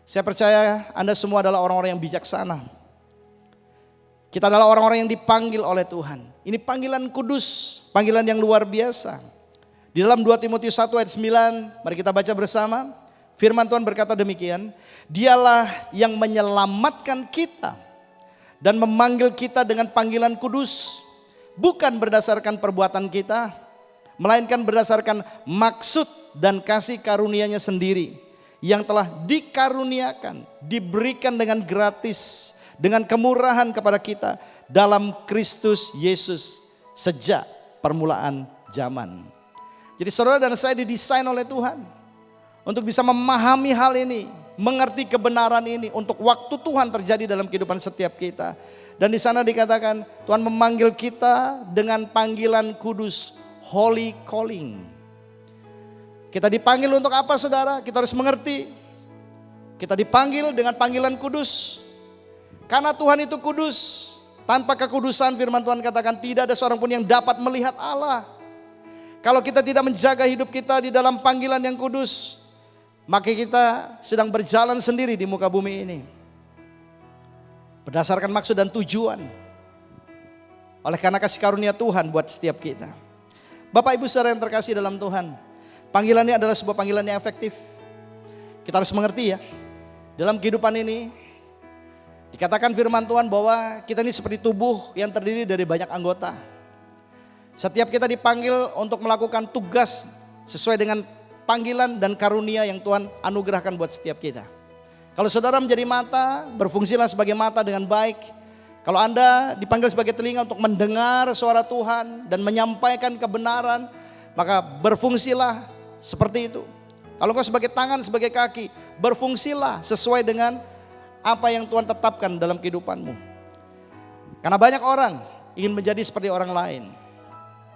Saya percaya Anda semua adalah orang-orang yang bijaksana. Kita adalah orang-orang yang dipanggil oleh Tuhan. Ini panggilan kudus, panggilan yang luar biasa. Di dalam 2 Timotius 1 ayat 9, mari kita baca bersama. Firman Tuhan berkata demikian, dialah yang menyelamatkan kita dan memanggil kita dengan panggilan kudus, bukan berdasarkan perbuatan kita, melainkan berdasarkan maksud dan kasih karunia-Nya sendiri, yang telah dikaruniakan, diberikan dengan gratis, dengan kemurahan kepada kita dalam Kristus Yesus sejak permulaan zaman. Jadi saudara dan saya didesain oleh Tuhan untuk bisa memahami hal ini, mengerti kebenaran ini untuk waktu Tuhan terjadi dalam kehidupan setiap kita. Dan di sana dikatakan Tuhan memanggil kita dengan panggilan kudus, holy calling. Kita dipanggil untuk apa saudara? Kita harus mengerti. Kita dipanggil dengan panggilan kudus. Karena Tuhan itu kudus. Tanpa kekudusan firman Tuhan katakan tidak ada seorang pun yang dapat melihat Allah. Kalau kita tidak menjaga hidup kita di dalam panggilan yang kudus, maka kita sedang berjalan sendiri di muka bumi ini. Berdasarkan maksud dan tujuan. Oleh karena kasih karunia Tuhan buat setiap kita. Bapak Ibu Saudara yang terkasih dalam Tuhan, panggilan ini adalah sebuah panggilan yang efektif. Kita harus mengerti ya, dalam kehidupan ini dikatakan firman Tuhan bahwa kita ini seperti tubuh yang terdiri dari banyak anggota. Setiap kita dipanggil untuk melakukan tugas sesuai dengan panggilan dan karunia yang Tuhan anugerahkan buat setiap kita. Kalau saudara menjadi mata, berfungsilah sebagai mata dengan baik. Kalau Anda dipanggil sebagai telinga untuk mendengar suara Tuhan dan menyampaikan kebenaran, maka berfungsilah seperti itu. Kalau kau sebagai tangan, sebagai kaki, berfungsilah sesuai dengan apa yang Tuhan tetapkan dalam kehidupanmu. Karena banyak orang ingin menjadi seperti orang lain.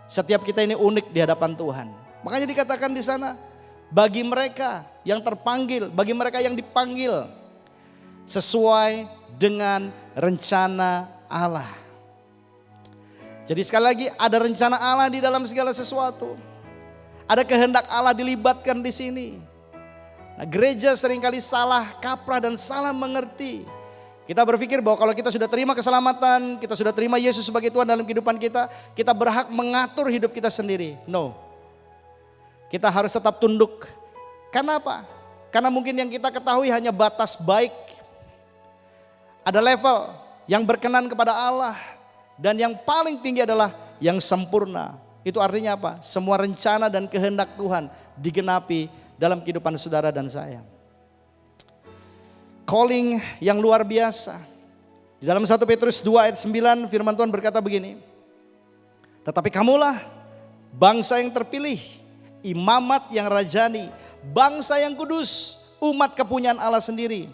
Setiap kita ini unik di hadapan Tuhan. Makanya dikatakan di sana, bagi mereka yang terpanggil, bagi mereka yang dipanggil, sesuai dengan rencana Allah. Jadi sekali lagi ada rencana Allah di dalam segala sesuatu. Ada kehendak Allah dilibatkan di sini. Nah, gereja seringkali salah kaprah dan salah mengerti. Kita berpikir bahwa kalau kita sudah terima keselamatan, kita sudah terima Yesus sebagai Tuhan dalam kehidupan kita, kita berhak mengatur hidup kita sendiri. No. Kita harus tetap tunduk. Kenapa? Karena mungkin yang kita ketahui hanya batas baik. Ada level yang berkenan kepada Allah. Dan yang paling tinggi adalah yang sempurna. Itu artinya apa? Semua rencana dan kehendak Tuhan digenapi dalam kehidupan saudara dan saya. Calling yang luar biasa. Di dalam 1 Petrus 2 ayat 9 firman Tuhan berkata begini. Tetapi kamulah bangsa yang terpilih, imamat yang rajani, bangsa yang kudus, umat kepunyaan Allah sendiri.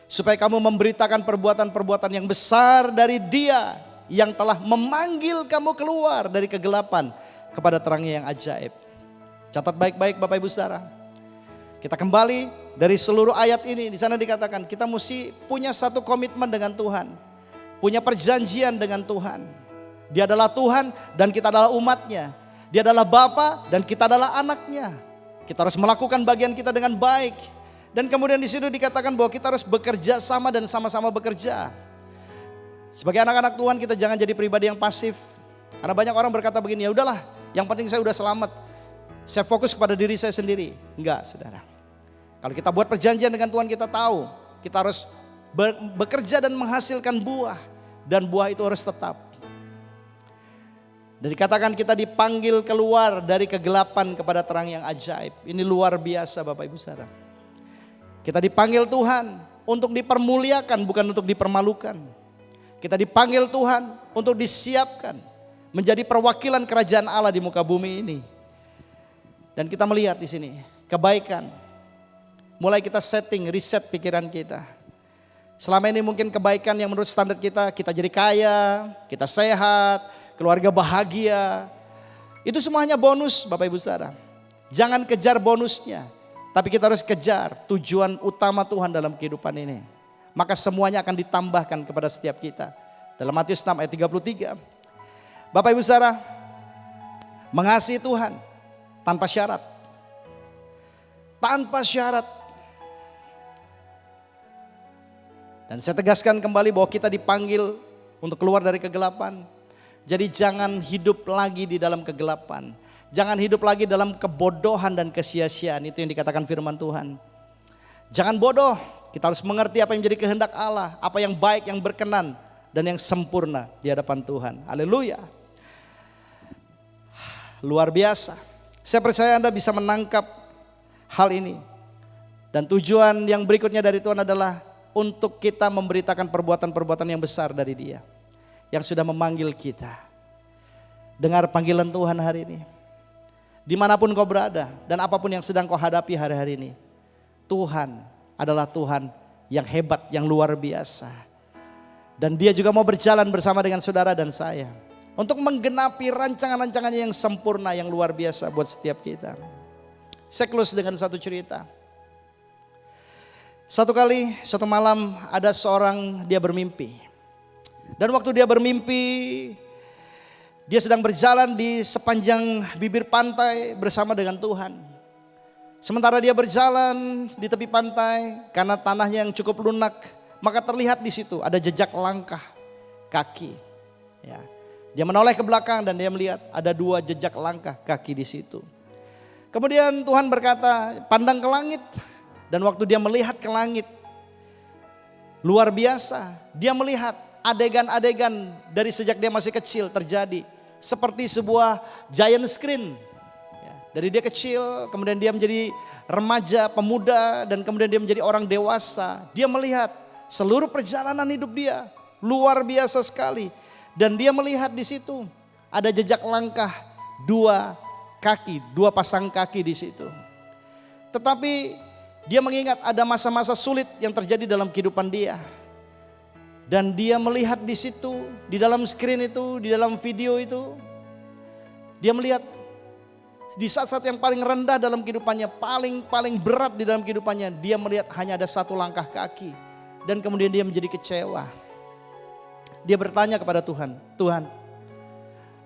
Supaya kamu memberitakan perbuatan-perbuatan yang besar dari Dia yang telah memanggil kamu keluar dari kegelapan kepada terangnya yang ajaib. Catat baik-baik Bapak Ibu Saudara. Kita kembali dari seluruh ayat ini, di sana dikatakan kita mesti punya satu komitmen dengan Tuhan. Punya perjanjian dengan Tuhan. Dia adalah Tuhan dan kita adalah umatnya. Dia adalah Bapa dan kita adalah anaknya. Kita harus melakukan bagian kita dengan baik. Dan kemudian di situ dikatakan bahwa kita harus bekerja sama dan sama-sama bekerja. Sebagai anak-anak Tuhan kita jangan jadi pribadi yang pasif. Karena banyak orang berkata begini, ya udahlah, yang penting saya udah selamat. Saya fokus kepada diri saya sendiri. Enggak, saudara. Kalau kita buat perjanjian dengan Tuhan, kita tahu kita harus bekerja dan menghasilkan buah. Dan buah itu harus tetap. Dan dikatakan kita dipanggil keluar dari kegelapan kepada terang yang ajaib. Ini luar biasa Bapak Ibu Saudara. Kita dipanggil Tuhan untuk dipermuliakan, bukan untuk dipermalukan. Kita dipanggil Tuhan untuk disiapkan menjadi perwakilan kerajaan Allah di muka bumi ini. Dan kita melihat di sini kebaikan. Mulai kita setting, reset pikiran kita. Selama ini mungkin kebaikan yang menurut standar kita jadi kaya, kita sehat, keluarga bahagia. Itu semuanya bonus Bapak Ibu Saudara. Jangan kejar bonusnya, tapi kita harus kejar tujuan utama Tuhan dalam kehidupan ini. Maka semuanya akan ditambahkan kepada setiap kita. Dalam Matius 6 ayat 33. Bapak Ibu Saudara, mengasihi Tuhan tanpa syarat. Tanpa syarat. Dan saya tegaskan kembali bahwa kita dipanggil untuk keluar dari kegelapan. Jadi jangan hidup lagi di dalam kegelapan. Jangan hidup lagi dalam kebodohan dan kesia-siaan. Itu yang dikatakan firman Tuhan. Jangan bodoh. Kita harus mengerti apa yang menjadi kehendak Allah. Apa yang baik, yang berkenan. Dan yang sempurna di hadapan Tuhan. Haleluya. Luar biasa. Saya percaya Anda bisa menangkap hal ini. Dan tujuan yang berikutnya dari Tuhan adalah untuk kita memberitakan perbuatan-perbuatan yang besar dari Dia. Yang sudah memanggil kita. Dengar panggilan Tuhan hari ini. Dimanapun kau berada dan apapun yang sedang kau hadapi hari-hari ini. Tuhan adalah Tuhan yang hebat, yang luar biasa. Dan Dia juga mau berjalan bersama dengan saudara dan saya. Untuk menggenapi rancangan-rancangannya yang sempurna, yang luar biasa buat setiap kita. Saya close dengan satu cerita. Suatu malam ada seorang dia bermimpi. Dan waktu dia bermimpi, dia sedang berjalan di sepanjang bibir pantai bersama dengan Tuhan. Sementara dia berjalan di tepi pantai, karena tanahnya yang cukup lunak, maka terlihat di situ ada jejak langkah kaki. Ya. Dia menoleh ke belakang dan dia melihat ada 2 jejak langkah kaki di situ. Kemudian Tuhan berkata, pandang ke langit. Dan waktu dia melihat ke langit, luar biasa. Dia melihat adegan-adegan dari sejak dia masih kecil terjadi. Seperti sebuah giant screen. Ya, dari dia kecil, kemudian dia menjadi remaja, pemuda, dan kemudian dia menjadi orang dewasa. Dia melihat seluruh perjalanan hidup dia. Luar biasa sekali. Dan dia melihat di situ ada jejak langkah 2 kaki, 2 pasang kaki di situ. Tetapi dia mengingat ada masa-masa sulit yang terjadi dalam kehidupan dia. Dan dia melihat di situ, di dalam screen itu, di dalam video itu. Dia melihat di saat-saat yang paling rendah dalam kehidupannya, paling berat di dalam kehidupannya. Dia melihat hanya ada 1 langkah kaki. Dan kemudian dia menjadi kecewa. Dia bertanya kepada Tuhan, Tuhan,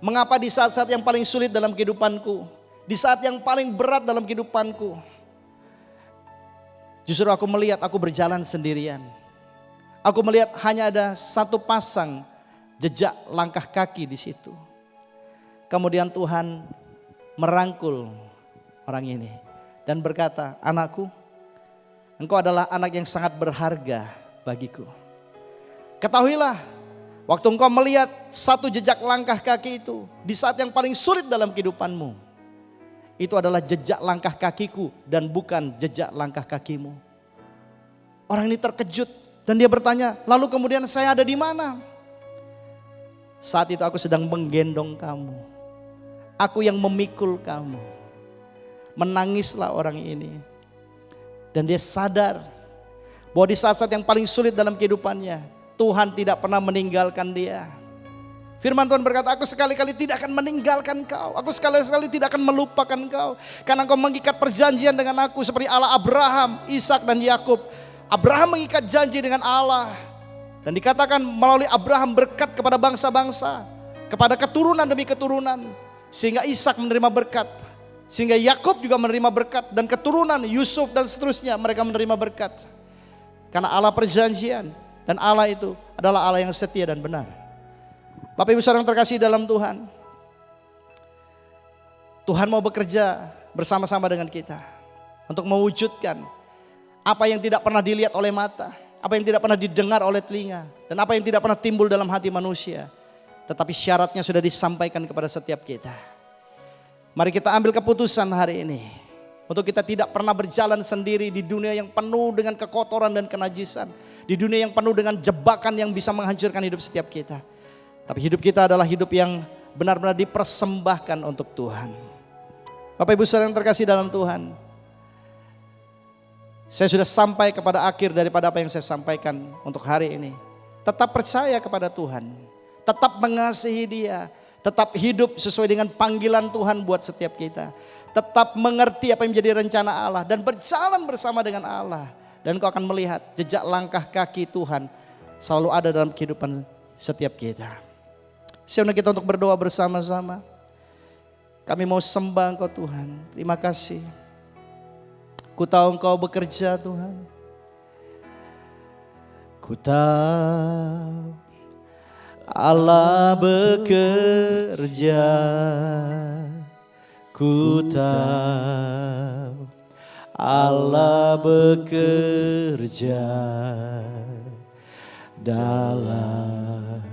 mengapa di saat-saat yang paling sulit dalam kehidupanku, di saat yang paling berat dalam kehidupanku, justru aku melihat aku berjalan sendirian. Aku melihat hanya ada 1 pasang jejak langkah kaki di situ. Kemudian Tuhan merangkul orang ini dan berkata, anakku, engkau adalah anak yang sangat berharga bagiku. Ketahuilah, waktu engkau melihat 1 jejak langkah kaki itu di saat yang paling sulit dalam kehidupanmu, itu adalah jejak langkah kakiku dan bukan jejak langkah kakimu. Orang ini terkejut dan dia bertanya, lalu kemudian saya ada di mana? Saat itu aku sedang menggendong kamu. Aku yang memikul kamu. Menangislah orang ini. Dan dia sadar bahwa di saat-saat yang paling sulit dalam kehidupannya, Tuhan tidak pernah meninggalkan dia. Firman Tuhan berkata, aku sekali-kali tidak akan meninggalkan kau. Aku sekali-kali tidak akan melupakan kau. Karena engkau mengikat perjanjian dengan aku seperti Allah Abraham, Ishak dan Yakub. Abraham mengikat janji dengan Allah. Dan dikatakan melalui Abraham berkat kepada bangsa-bangsa. Kepada keturunan demi keturunan. Sehingga Ishak menerima berkat. Sehingga Yakub juga menerima berkat. Dan keturunan Yusuf dan seterusnya mereka menerima berkat. Karena Allah perjanjian. Dan Allah itu adalah Allah yang setia dan benar. Bapak Ibu saudara yang terkasih dalam Tuhan. Tuhan mau bekerja bersama-sama dengan kita. Untuk mewujudkan apa yang tidak pernah dilihat oleh mata. Apa yang tidak pernah didengar oleh telinga. Dan apa yang tidak pernah timbul dalam hati manusia. Tetapi syaratnya sudah disampaikan kepada setiap kita. Mari kita ambil keputusan hari ini. Untuk kita tidak pernah berjalan sendiri di dunia yang penuh dengan kekotoran dan kenajisan. Di dunia yang penuh dengan jebakan yang bisa menghancurkan hidup setiap kita. Tapi hidup kita adalah hidup yang benar-benar dipersembahkan untuk Tuhan. Bapak Ibu saudara yang terkasih dalam Tuhan. Saya sudah sampai kepada akhir daripada apa yang saya sampaikan untuk hari ini. Tetap percaya kepada Tuhan. Tetap mengasihi Dia. Tetap hidup sesuai dengan panggilan Tuhan buat setiap kita. Tetap mengerti apa yang menjadi rencana Allah. Dan berjalan bersama dengan Allah. Dan kau akan melihat jejak langkah kaki Tuhan selalu ada dalam kehidupan setiap kita. Saya undang kita untuk berdoa bersama-sama. Kami mau sembah Engkau Tuhan. Terima kasih. Ku tahu Engkau bekerja Tuhan. Ku tahu Allah bekerja. Ku tahu Allah bekerja dalam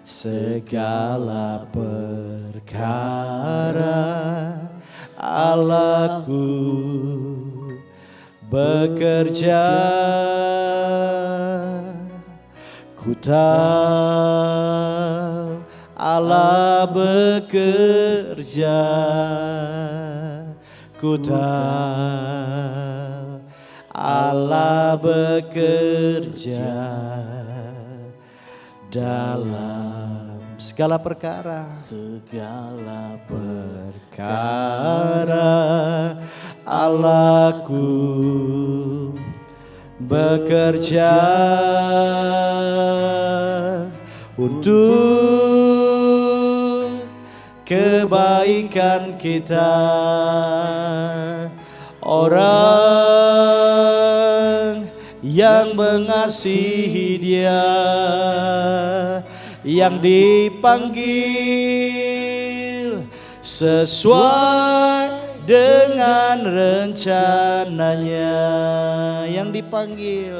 segala perkara. Allahku bekerja. Ku tahu Allah bekerja. Ku tahu Allah bekerja dalam segala perkara Allahku bekerja untuk kebaikan kita, orang yang mengasihi Dia, yang dipanggil sesuai dengan rencananya, yang dipanggil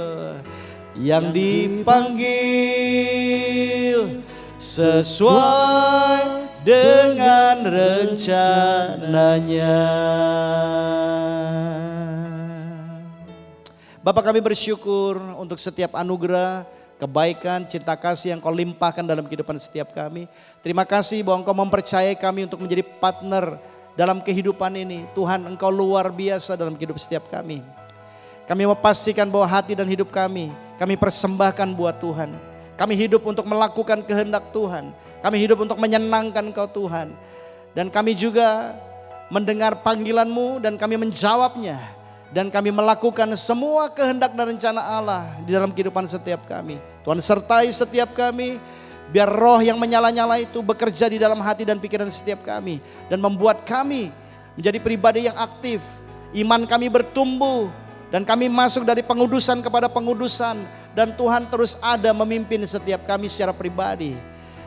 sesuai dengan rencananya. Bapa, kami bersyukur untuk setiap anugerah, kebaikan, cinta kasih yang Kau limpahkan dalam kehidupan setiap kami. Terima kasih bahwa Engkau mempercayai kami untuk menjadi partner dalam kehidupan ini. Tuhan, Engkau luar biasa dalam kehidupan setiap kami. Kami memastikan bahwa hati dan hidup kami persembahkan buat Tuhan. Kami hidup untuk melakukan kehendak Tuhan. Kami hidup untuk menyenangkan Engkau Tuhan. Dan kami juga mendengar panggilan-Mu dan kami menjawabnya. Dan kami melakukan semua kehendak dan rencana Allah di dalam kehidupan setiap kami. Tuhan sertai setiap kami, biar roh yang menyala-nyala itu bekerja di dalam hati dan pikiran setiap kami. Dan membuat kami menjadi pribadi yang aktif. Iman kami bertumbuh dan kami masuk dari pengudusan kepada pengudusan. Dan Tuhan terus ada memimpin setiap kami secara pribadi.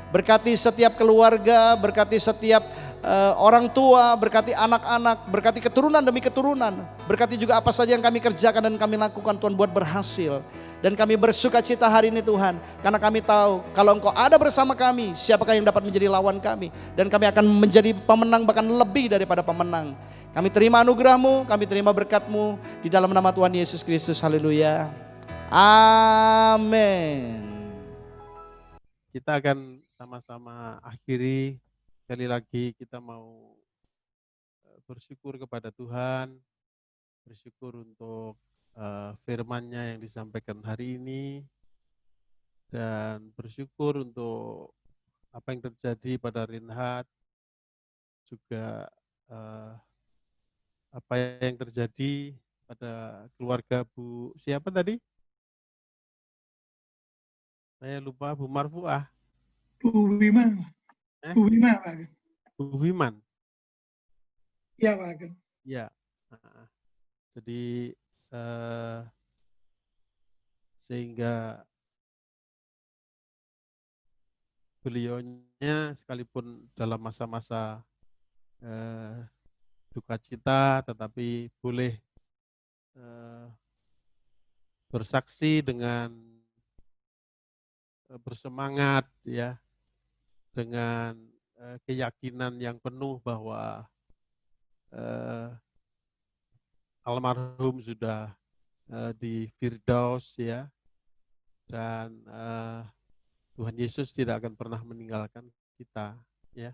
Berkati setiap keluarga, berkati setiap orang tua, berkati anak-anak, berkati keturunan demi keturunan. Berkati juga apa saja yang kami kerjakan dan kami lakukan, Tuhan, buat berhasil. Dan kami bersuka cita hari ini, Tuhan, karena kami tahu kalau Engkau ada bersama kami, siapakah yang dapat menjadi lawan kami. Dan kami akan menjadi pemenang, bahkan lebih daripada pemenang. Kami terima anugerah-Mu, kami terima berkat-Mu di dalam nama Tuhan Yesus Kristus. Haleluya. Amin. Kita akan sama-sama akhiri. Sekali lagi kita mau bersyukur kepada Tuhan, bersyukur untuk firman-Nya yang disampaikan hari ini, dan bersyukur untuk apa yang terjadi pada Reinhard, juga apa yang terjadi pada keluarga Bu siapa tadi? Saya lupa, Bu Marfuah. Bu Wiman. Bu Wiman, Pak Agen. Bu Wiman. Ya, Pak Agen. Ya. Jadi sehingga beliaunya sekalipun dalam masa-masa duka cita, tetapi boleh bersaksi dengan bersemangat, ya, dengan keyakinan yang penuh bahwa almarhum sudah di Firdaus, ya, dan Tuhan Yesus tidak akan pernah meninggalkan kita, ya.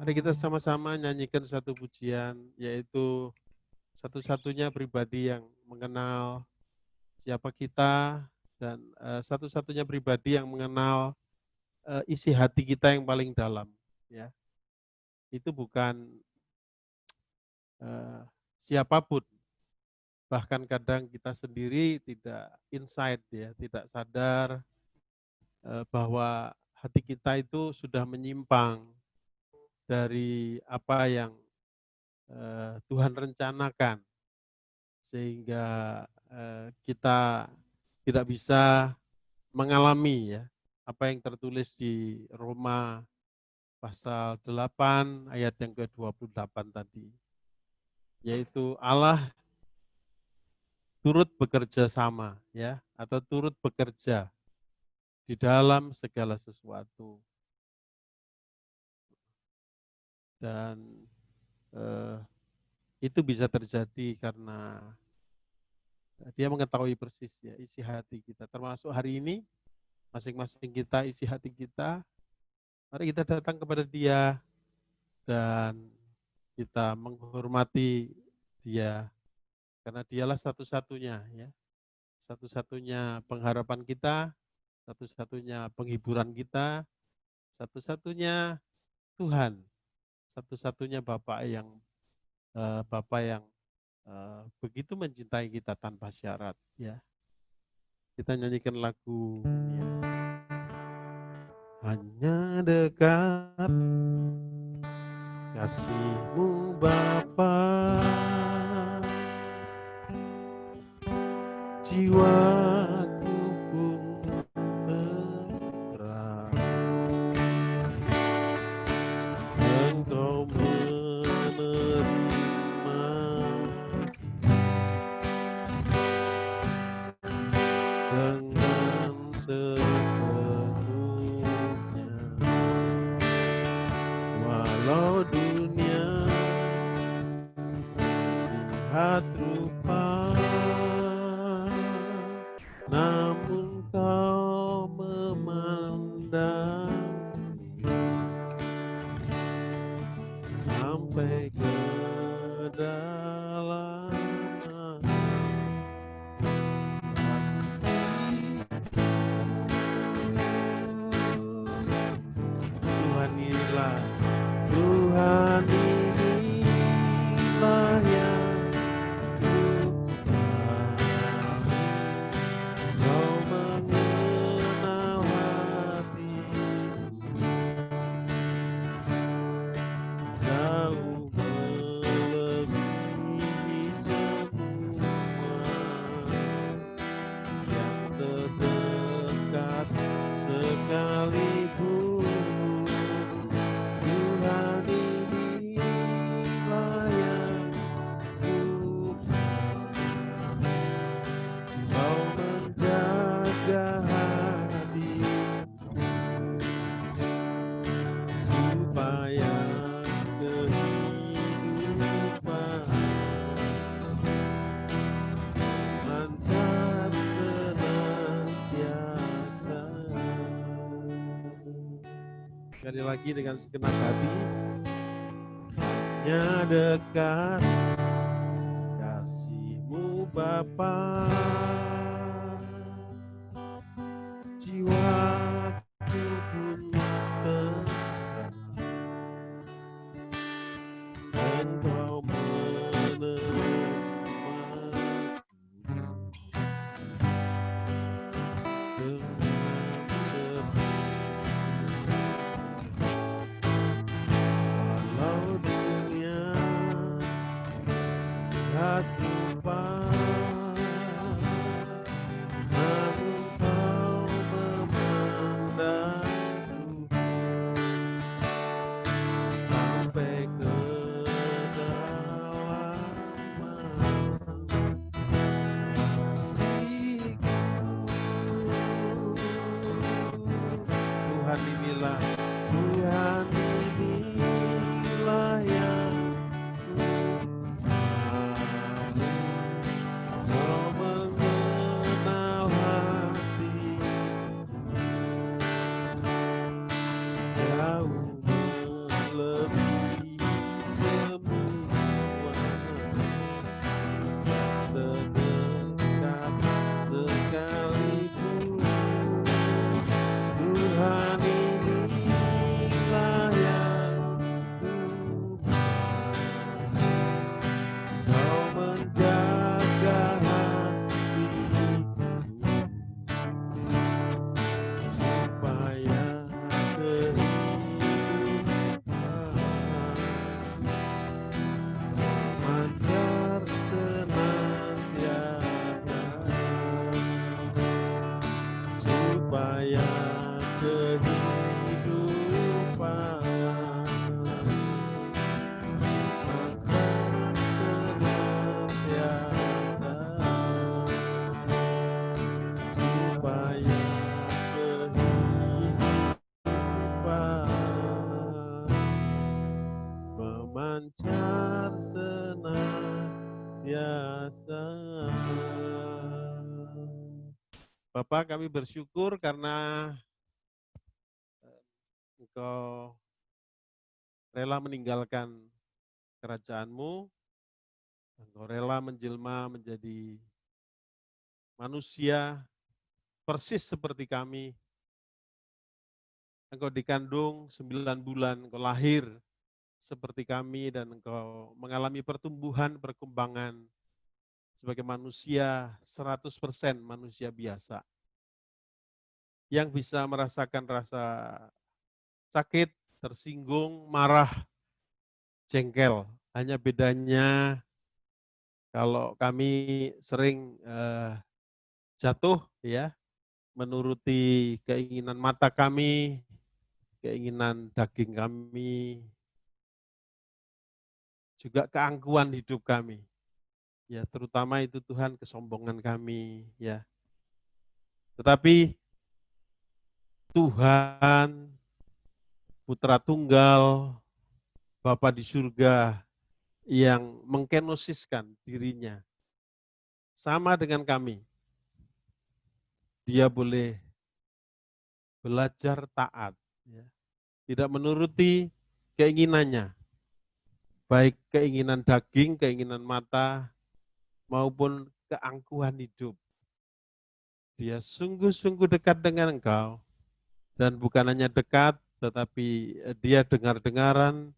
Mari kita sama-sama nyanyikan satu pujian, yaitu satu-satunya pribadi yang mengenal siapa kita, dan satu-satunya pribadi yang mengenal isi hati kita yang paling dalam, ya. Itu bukan siapapun, bahkan kadang kita sendiri tidak insight, ya, tidak sadar bahwa hati kita itu sudah menyimpang dari apa yang Tuhan rencanakan, sehingga kita tidak bisa mengalami, ya, apa yang tertulis di Roma pasal 8 ayat yang ke-28 tadi, yaitu Allah turut bekerja sama, ya, atau turut bekerja di dalam segala sesuatu. Dan itu bisa terjadi karena Dia mengetahui persis, ya, isi hati kita. Termasuk hari ini, masing-masing kita isi hati kita. Mari kita datang kepada Dia dan kita menghormati Dia, karena Dialah satu-satunya, ya, satu-satunya pengharapan kita, satu-satunya penghiburan kita, satu-satunya Tuhan, satu-satunya Bapa yang begitu mencintai kita tanpa syarat. Ya, kita nyanyikan lagu ya. Hanya dekat kasih-Mu Bapa, jiwaku pun terang. Engkau menerima dengan sepenuhnya, walau dunia lihat rupa, namun Kau memandang sampai ke dalam Tuhan inilah yang Kau mengenal hati jauh melebihi semua yang terdekat sekalipun. Tuhan inilah yang Kau menjaga hati supaya kehidupan lancar senantiasa. Sekali lagi dengan segenap hati, hanya dekat kasih-Mu Bapa, jiwaku pun terang. Engkau menerima dengan walau dunia lihat rupa, namun Kau memandang sampai ke dalam hatiku. Tuhan inilah yang Kau mengenal hati jauh melebihi semua yang terdekat sekalipun. Tuhan inilah yang Kau menjaga hatiku supaya kehidupan lancar senantiasa, supaya kehidupan lancar senantiasa, supaya kehidupan memancar senantiasa. Bapak, kami bersyukur karena Engkau rela meninggalkan kerajaan-Mu, Engkau rela menjelma menjadi manusia persis seperti kami. Engkau dikandung 9 bulan, engkau lahir seperti kami, dan engkau mengalami pertumbuhan, perkembangan sebagai manusia 100% manusia biasa. Yang bisa merasakan rasa sakit, tersinggung, marah, jengkel. Hanya bedanya kalau kami sering jatuh ya, menuruti keinginan mata kami, keinginan daging kami, juga keangkuhan hidup kami. Ya, terutama itu Tuhan, kesombongan kami, ya. Tetapi Tuhan, Putra Tunggal, Bapa di surga yang mengkenosiskan dirinya sama dengan kami. Dia boleh belajar taat, ya. Tidak menuruti keinginannya, baik keinginan daging, keinginan mata, maupun keangkuhan hidup. Dia sungguh-sungguh dekat dengan engkau, dan bukan hanya dekat, tetapi dia dengar-dengaran,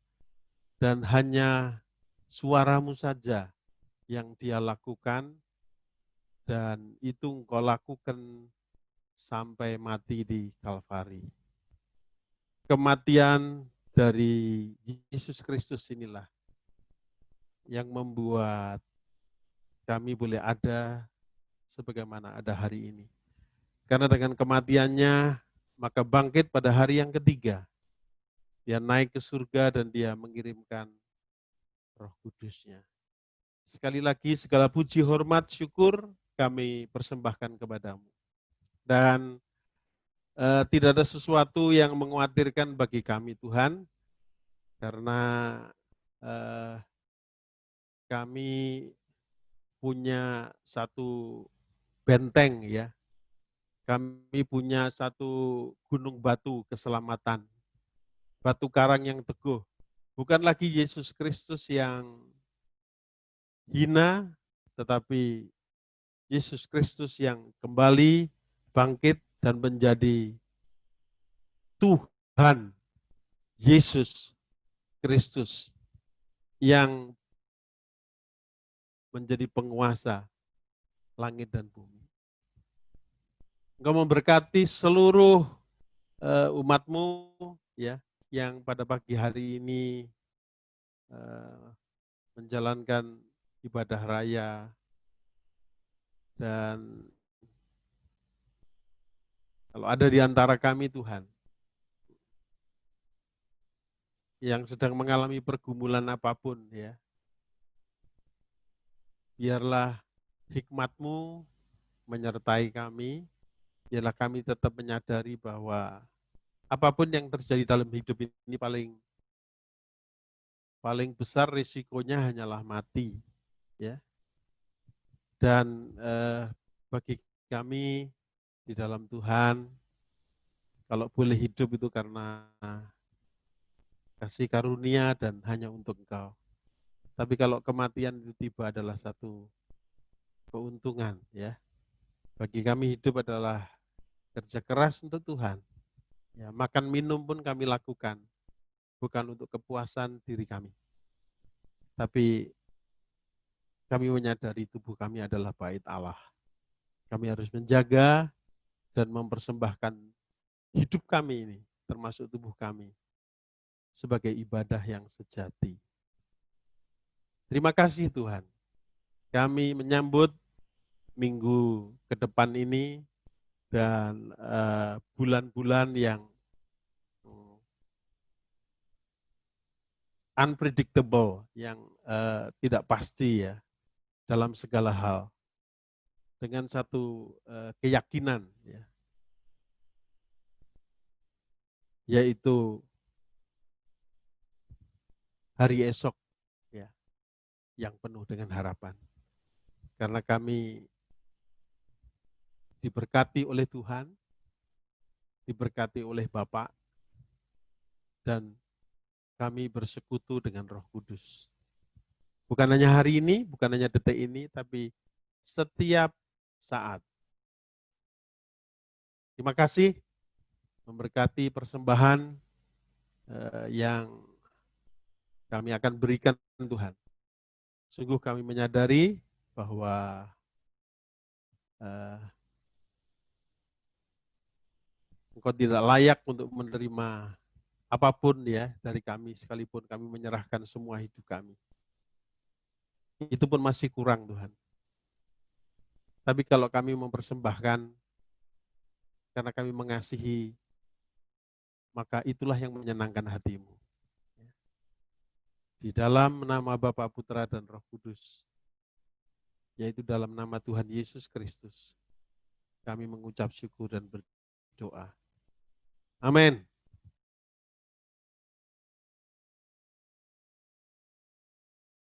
dan hanya suaramu saja yang dia lakukan, dan itu engkau lakukan sampai mati di Kalvari. Kematian dari Yesus Kristus inilah yang membuat kami boleh ada sebagaimana ada hari ini. Karena dengan kematiannya, maka bangkit pada hari yang ketiga. Dia naik ke surga dan dia mengirimkan Roh Kudus-Nya. Sekali lagi segala puji, hormat, syukur kami persembahkan kepadamu. Dan tidak ada sesuatu yang mengkhawatirkan bagi kami Tuhan, karena kami punya satu benteng ya. Kami punya satu gunung batu keselamatan. Batu karang yang teguh. Bukan lagi Yesus Kristus yang hina, tetapi Yesus Kristus yang kembali bangkit dan menjadi Tuhan Yesus Kristus yang menjadi penguasa langit dan bumi. Engkau memberkati seluruh umatmu ya, yang pada pagi hari ini menjalankan ibadah raya, dan kalau ada di antara kami Tuhan yang sedang mengalami pergumulan apapun ya, biarlah hikmat-Mu menyertai kami, biarlah kami tetap menyadari bahwa apapun yang terjadi dalam hidup ini paling besar risikonya hanyalah mati, ya. Dan bagi kami di dalam Tuhan, kalau boleh hidup itu karena kasih karunia dan hanya untuk Engkau. Tapi kalau kematian itu tiba adalah satu keuntungan, ya. Bagi kami hidup adalah kerja keras untuk Tuhan. Ya, makan minum pun kami lakukan bukan untuk kepuasan diri kami, tapi kami menyadari tubuh kami adalah bait Allah. Kami harus menjaga dan mempersembahkan hidup kami ini, termasuk tubuh kami, sebagai ibadah yang sejati. Terima kasih Tuhan. Kami menyambut minggu ke depan ini dan bulan-bulan yang unpredictable, yang tidak pasti ya dalam segala hal, dengan satu keyakinan ya, yaitu hari esok ya yang penuh dengan harapan. Karena kami diberkati oleh Tuhan, diberkati oleh Bapa, dan kami bersekutu dengan Roh Kudus. Bukan hanya hari ini, bukan hanya detik ini, tapi setiap saat Terima kasih memberkati persembahan yang kami akan berikan Tuhan. Sungguh kami menyadari bahwa Engkau tidak layak untuk menerima apapun ya dari kami, sekalipun kami menyerahkan semua hidup kami. Itu pun masih kurang Tuhan. Tapi kalau kami mempersembahkan karena kami mengasihi, maka itulah yang menyenangkan hatimu. Di dalam nama Bapa, Putra, dan Roh Kudus, yaitu dalam nama Tuhan Yesus Kristus, kami mengucap syukur dan berdoa. Amin.